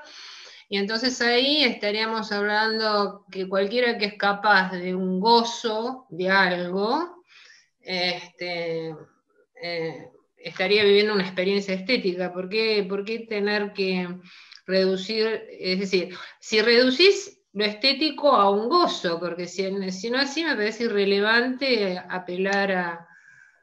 y entonces ahí estaríamos hablando que cualquiera que es capaz de un gozo de algo, estaría viviendo una experiencia estética. ¿Por qué tener que reducir? Es decir, si reducís lo estético a un gozo, porque si no así me parece irrelevante apelar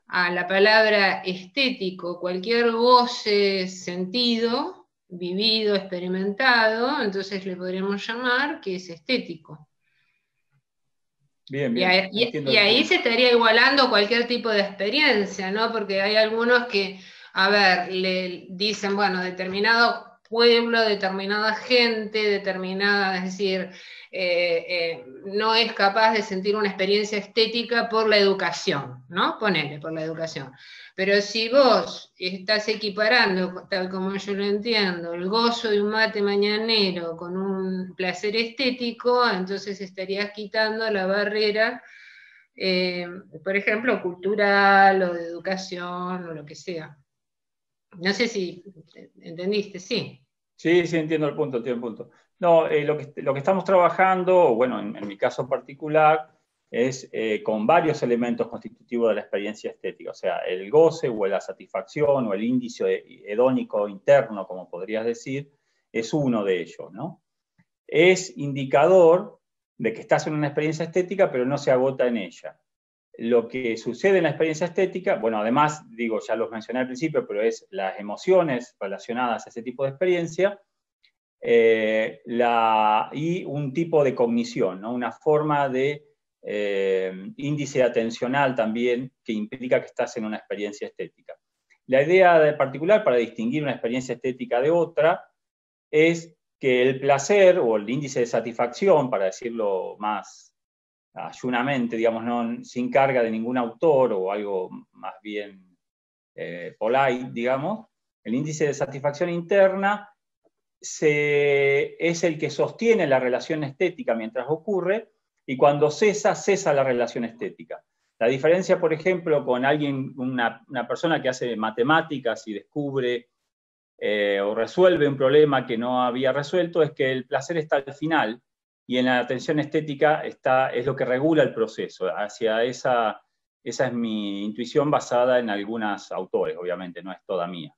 a la palabra estético. Cualquier goce sentido, vivido, experimentado, entonces le podríamos llamar que es estético. Bien, bien. Y ahí se estaría igualando cualquier tipo de experiencia, ¿no? Porque hay algunos que, a ver, le dicen, bueno, determinado pueblo, determinada gente, determinada, es decir, no es capaz de sentir una experiencia estética por la educación, ¿no? Ponele, por la educación. Pero si vos estás equiparando, tal como yo lo entiendo, el gozo de un mate mañanero con un placer estético, entonces estarías quitando la barrera, por ejemplo, cultural o de educación o lo que sea. No sé si entendiste, sí. Sí, entiendo el punto, No, lo que estamos trabajando, bueno, en mi caso particular, es con varios elementos constitutivos de la experiencia estética, o sea, el goce o la satisfacción o el índice hedónico interno, como podrías decir, es uno de ellos, ¿no? Es indicador de que estás en una experiencia estética, pero no se agota en ella. Lo que sucede en la experiencia estética, bueno, además, digo, ya los mencioné al principio, pero es las emociones relacionadas a ese tipo de experiencia, y un tipo de cognición, ¿no? Una forma de índice atencional también que implica que estás en una experiencia estética. La idea particular para distinguir una experiencia estética de otra es que el placer o el índice de satisfacción, para decirlo más ayunamente, digamos, no, sin carga de ningún autor o algo más bien polite, digamos, el índice de satisfacción interna es el que sostiene la relación estética mientras ocurre, y cuando cesa la relación estética. La diferencia, por ejemplo, con alguien, una persona que hace matemáticas y descubre o resuelve un problema que no había resuelto, es que el placer está al final, y en la atención estética es lo que regula el proceso. Esa es mi intuición basada en algunos autores, obviamente, no es toda mía.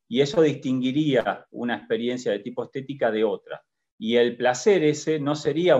Y eso distinguiría una experiencia de tipo estética de otra. Y el placer ese no sería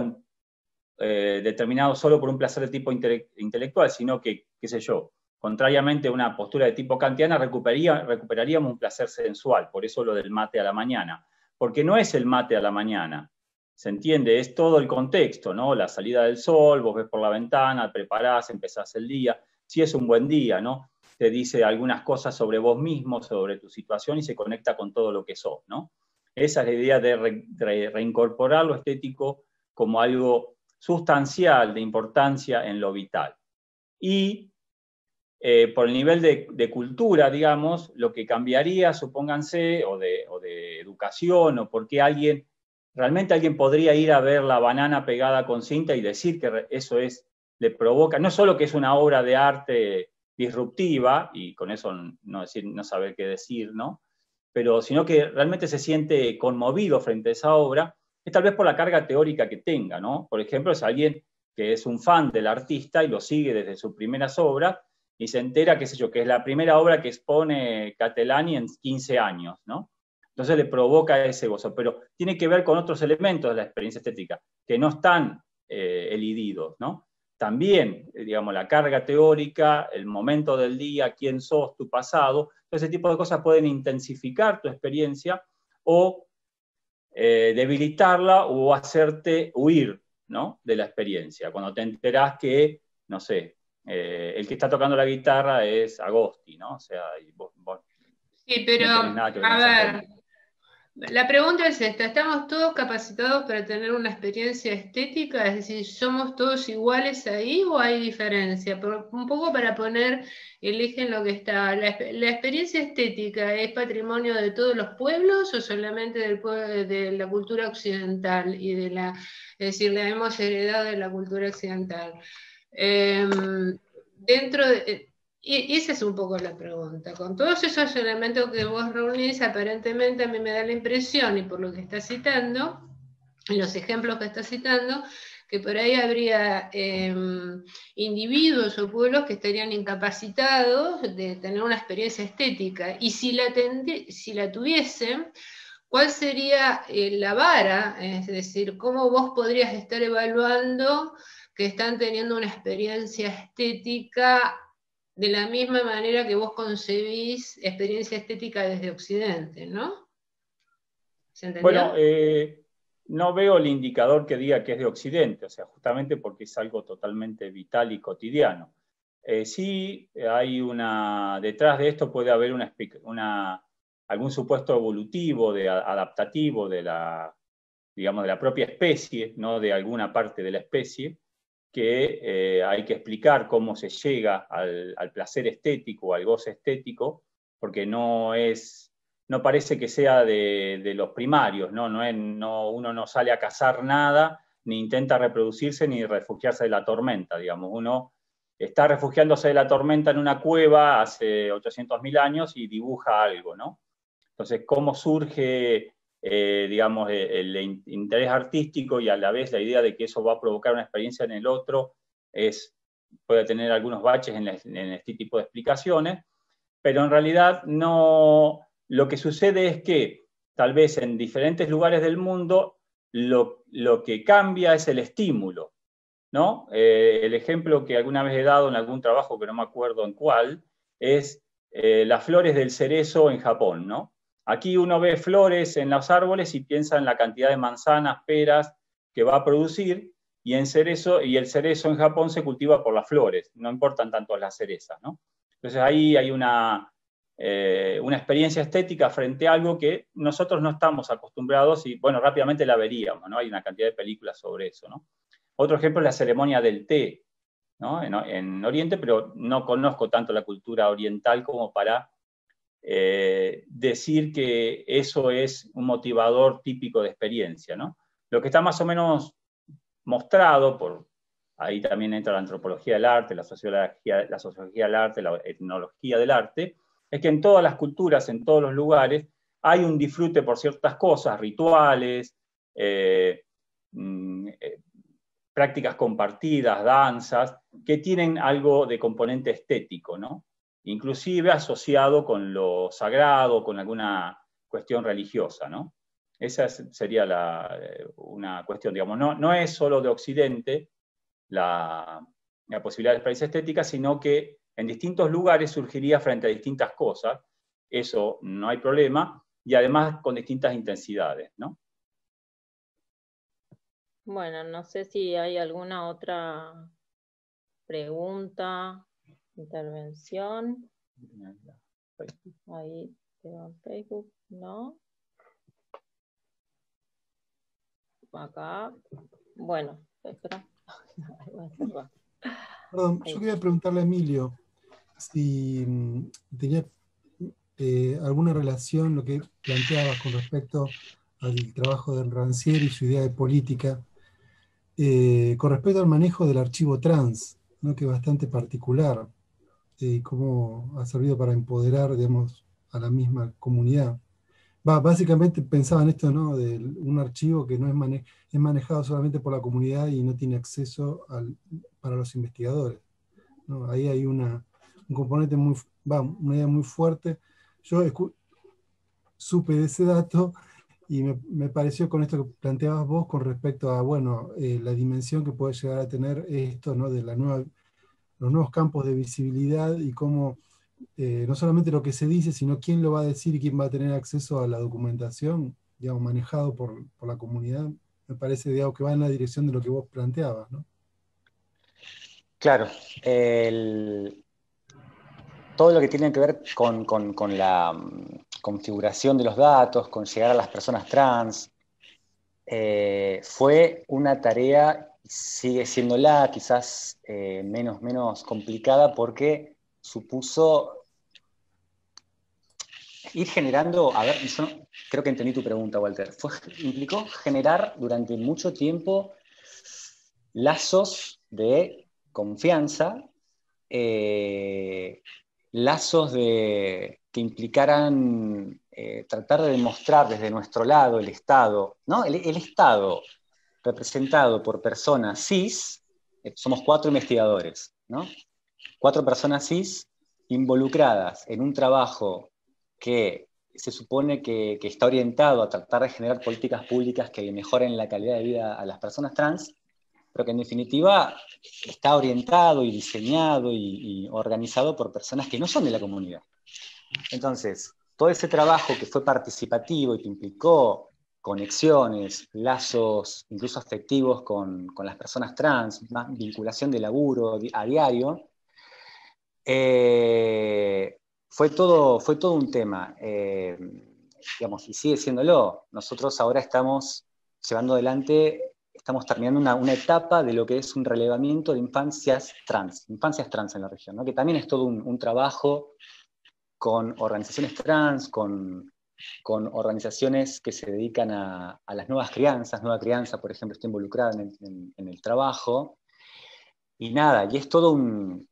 determinado solo por un placer de tipo intelectual, sino que, qué sé yo, contrariamente a una postura de tipo kantiana, recuperaríamos un placer sensual. Por eso lo del mate a la mañana. Porque no es el mate a la mañana, ¿se entiende? Es todo el contexto, ¿no? La salida del sol, vos ves por la ventana, preparás, empezás el día. Si es un buen día, ¿no? Te dice algunas cosas sobre vos mismo, sobre tu situación, y se conecta con todo lo que sos, ¿no? Esa es la idea de reincorporar lo estético como algo sustancial, de importancia en lo vital. Y por el nivel de cultura, digamos, lo que cambiaría, supónganse, o de educación, o porque realmente alguien podría ir a ver la banana pegada con cinta y decir que eso le provoca, no solo que es una obra de arte disruptiva, y con eso no saber qué decir, ¿no? Pero sino que realmente se siente conmovido frente a esa obra, es tal vez por la carga teórica que tenga, ¿no? Por ejemplo, es alguien que es un fan del artista y lo sigue desde sus primeras obras, y se entera, qué sé yo, que es la primera obra que expone Catalani en 15 años, ¿no? Entonces le provoca ese gozo, pero tiene que ver con otros elementos de la experiencia estética, que no están elididos, ¿no? También, digamos, la carga teórica, el momento del día, quién sos, tu pasado, todo ese tipo de cosas pueden intensificar tu experiencia o debilitarla o hacerte huir, ¿no?, de la experiencia. Cuando te enterás que, no sé, el que está tocando la guitarra es Agosti, ¿no? O sea, y vos sí, pero, no tenés nada que ver con a esa ver, gente. la pregunta es esta: ¿estamos todos capacitados para tener una experiencia estética? Es decir, ¿somos todos iguales ahí o hay diferencia? Un poco para poner el eje en lo que está. ¿La experiencia estética es patrimonio de todos los pueblos o solamente de la cultura occidental y es decir, la hemos heredado de la cultura occidental? Dentro de... Y esa es un poco la pregunta. Con todos esos elementos que vos reunís, aparentemente a mí me da la impresión, y por lo que estás citando, los ejemplos que estás citando, que por ahí habría individuos o pueblos que estarían incapacitados de tener una experiencia estética. Y si la tuviesen, ¿cuál sería la vara? Es decir, ¿cómo vos podrías estar evaluando que están teniendo una experiencia estética de la misma manera que vos concebís experiencia estética desde Occidente, ¿no? ¿Se entendió? Bueno, no veo el indicador que diga que es de Occidente, o sea, justamente porque es algo totalmente vital y cotidiano. Sí, hay detrás de esto puede haber algún supuesto evolutivo, adaptativo digamos, de la propia especie, no de alguna parte de la especie, que hay que explicar cómo se llega al placer estético, al goce estético, porque no parece que sea de los primarios, ¿no? Uno no sale a cazar nada, ni intenta reproducirse, ni refugiarse de la tormenta, digamos. Uno está refugiándose de la tormenta en una cueva hace 800.000 años y dibuja algo, ¿no? Entonces, ¿cómo surge digamos, el interés artístico y a la vez la idea de que eso va a provocar una experiencia en el otro puede tener algunos baches en este tipo de explicaciones, pero en realidad lo que sucede es que tal vez en diferentes lugares del mundo lo que cambia es el estímulo, ¿no? El ejemplo que alguna vez he dado en algún trabajo, que no me acuerdo en cuál, es las flores del cerezo en Japón, ¿no? Aquí uno ve flores en los árboles y piensa en la cantidad de manzanas, peras que va a producir, y el cerezo en Japón se cultiva por las flores, no importan tanto las cerezas, ¿no? Entonces ahí hay una experiencia estética frente a algo que nosotros no estamos acostumbrados y, bueno, rápidamente la veríamos, ¿no? Hay una cantidad de películas sobre eso, ¿no? Otro ejemplo es la ceremonia del té, ¿no? En Oriente, pero no conozco tanto la cultura oriental como para decir que eso es un motivador típico de experiencia, ¿no? Lo que está más o menos mostrado, ahí también entra la antropología del arte, la sociología del arte, la etnología del arte, es que en todas las culturas, en todos los lugares, hay un disfrute por ciertas cosas, rituales, prácticas compartidas, danzas, que tienen algo de componente estético, ¿no? Inclusive asociado con lo sagrado, con alguna cuestión religiosa, ¿no? Esa sería una cuestión, digamos, no es solo de Occidente la posibilidad de experiencia estética, sino que en distintos lugares surgiría frente a distintas cosas, eso no hay problema, y además con distintas intensidades, ¿no? Bueno, no sé si hay alguna otra pregunta, intervención. Ahí tengo en Facebook, ¿no? Acá. Bueno, espera. Perdón, yo quería preguntarle a Emilio si tenía alguna relación lo que planteabas con respecto al trabajo de Rancière y su idea de política, con respecto al manejo del archivo trans, ¿no? Que es bastante particular, y cómo ha servido para empoderar, digamos, a la misma comunidad. Básicamente pensaba en esto, ¿no? De un archivo que no es manejado solamente por la comunidad y no tiene acceso para los investigadores, ¿no? Ahí hay un componente una idea muy fuerte. Yo supe de ese dato Y me pareció con esto que planteabas vos con respecto a, bueno, la dimensión que puede llegar a tener esto, ¿no? De los nuevos campos de visibilidad y cómo no solamente lo que se dice, sino quién lo va a decir y quién va a tener acceso a la documentación, digamos, manejado por la comunidad. Me parece, digamos, que va en la dirección de lo que vos planteabas, ¿no? Claro, todo lo que tiene que ver con la configuración de los datos, con llegar a las personas trans, fue una tarea, sigue siéndola, quizás menos complicada, porque supuso ir generando, a ver, yo creo que entendí tu pregunta, Walter, implicó generar durante mucho tiempo lazos de confianza, lazos que implicaran tratar de demostrar desde nuestro lado el Estado, ¿no? El Estado representado por personas cis, somos 4 investigadores, ¿no? 4 personas cis involucradas en un trabajo que se supone que está orientado a tratar de generar políticas públicas que mejoren la calidad de vida a las personas trans, pero que en definitiva está orientado y diseñado y organizado por personas que no son de la comunidad. Entonces, todo ese trabajo que fue participativo y que implicó conexiones, lazos, incluso afectivos con las personas trans, más vinculación de laburo a diario, fue todo un tema, digamos, y sigue siéndolo. Nosotros ahora estamos llevando adelante, estamos terminando una etapa de lo que es un relevamiento de infancias trans en la región, ¿no? Que también es todo un trabajo con organizaciones trans, con organizaciones que se dedican a las nuevas crianzas. Nueva Crianza, por ejemplo, está involucrada en el trabajo. Y nada, y es todo un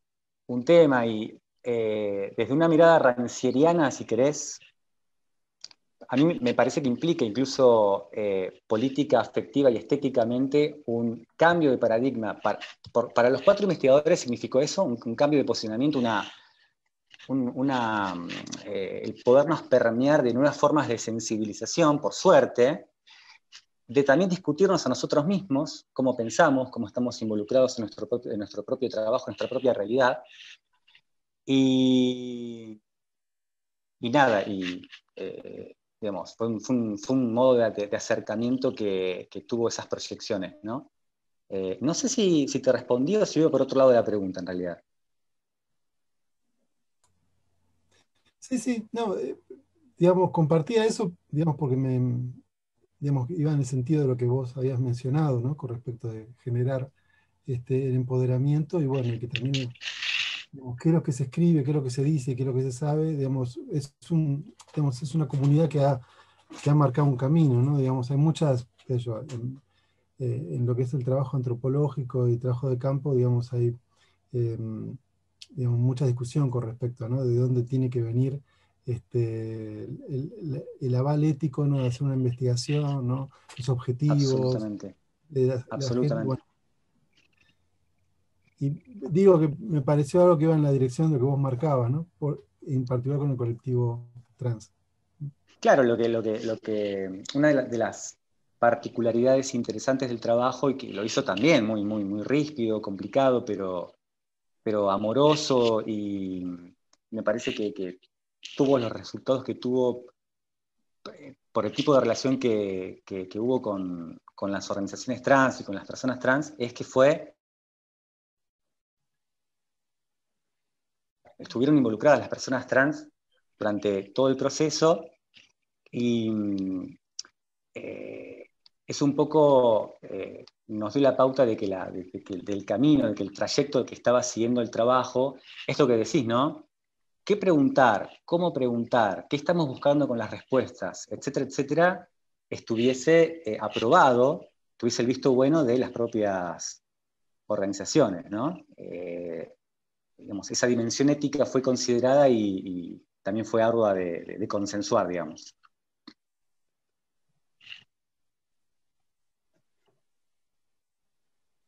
tema, y desde una mirada rancieriana, si querés, a mí me parece que implica incluso política, afectiva y estéticamente un cambio de paradigma. Para los 4 investigadores significó eso, un cambio de posicionamiento, el podernos permear de nuevas formas de sensibilización, por suerte, de también discutirnos a nosotros mismos, cómo pensamos, cómo estamos involucrados en nuestro propio trabajo, en nuestra propia realidad. Y nada, digamos, fue un modo de acercamiento que tuvo esas proyecciones, ¿no? No sé si te respondí o si iba por otro lado de la pregunta, en realidad. Sí, no, digamos, compartía eso, digamos, porque digamos, iba en el sentido de lo que vos habías mencionado, ¿no? Con respecto de generar el empoderamiento y bueno, y que también, digamos, qué es lo que se escribe, qué es lo que se dice, qué es lo que se sabe, digamos, es una comunidad que ha marcado un camino, ¿no? Digamos, hay muchas, en lo que es el trabajo antropológico y trabajo de campo, digamos, hay digamos, mucha discusión con respecto, ¿no? De dónde tiene que venir el aval ético, ¿no? De hacer una investigación, ¿no? Los objetivos. Absolutamente. Absolutamente. Bueno, y digo que me pareció algo que iba en la dirección de lo que vos marcabas, ¿no? En particular con el colectivo trans. Claro, una de las particularidades interesantes del trabajo, y que lo hizo también muy rígido, complicado, pero amoroso, y me parece que tuvo los resultados que tuvo por el tipo de relación que hubo con las organizaciones trans y con las personas trans, es que estuvieron involucradas las personas trans durante todo el proceso, y es un poco, nos dio la pauta de que del camino, de que el trayecto que estaba siguiendo el trabajo, esto que decís, ¿no? ¿Qué preguntar? ¿Cómo preguntar? ¿Qué estamos buscando con las respuestas? Etcétera, etcétera, estuviese aprobado, tuviese el visto bueno de las propias organizaciones, ¿no? Digamos, esa dimensión ética fue considerada y también fue ardua de consensuar, digamos.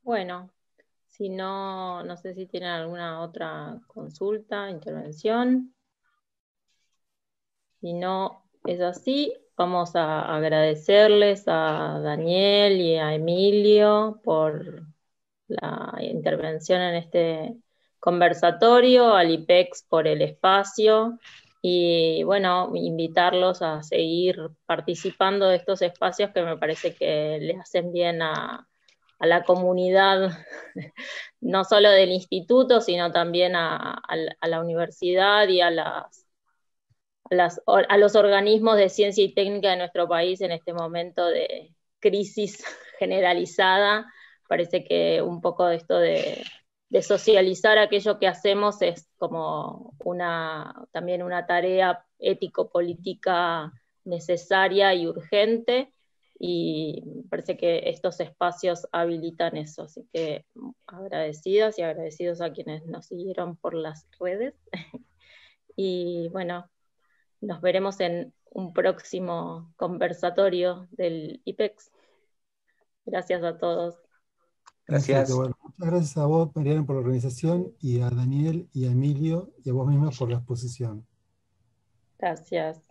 Bueno, si no, no sé si tienen alguna otra consulta, intervención. Si no, es así. Vamos a agradecerles a Daniel y a Emilio por la intervención en este conversatorio, al IPEX por el espacio, y bueno, invitarlos a seguir participando de estos espacios que me parece que le hacen bien a la comunidad, no solo del instituto, sino también a la universidad y a los organismos de ciencia y técnica de nuestro país en este momento de crisis generalizada. Parece que un poco de esto de socializar aquello que hacemos es como también una tarea ético-política necesaria y urgente, y parece que estos espacios habilitan eso. Así que agradecidas y agradecidos a quienes nos siguieron por las redes. Y bueno, nos veremos en un próximo conversatorio del IPEX. Gracias a todos. Gracias. Bueno, muchas gracias a vos, Mariana, por la organización, y a Daniel y a Emilio y a vos misma por la exposición. Gracias.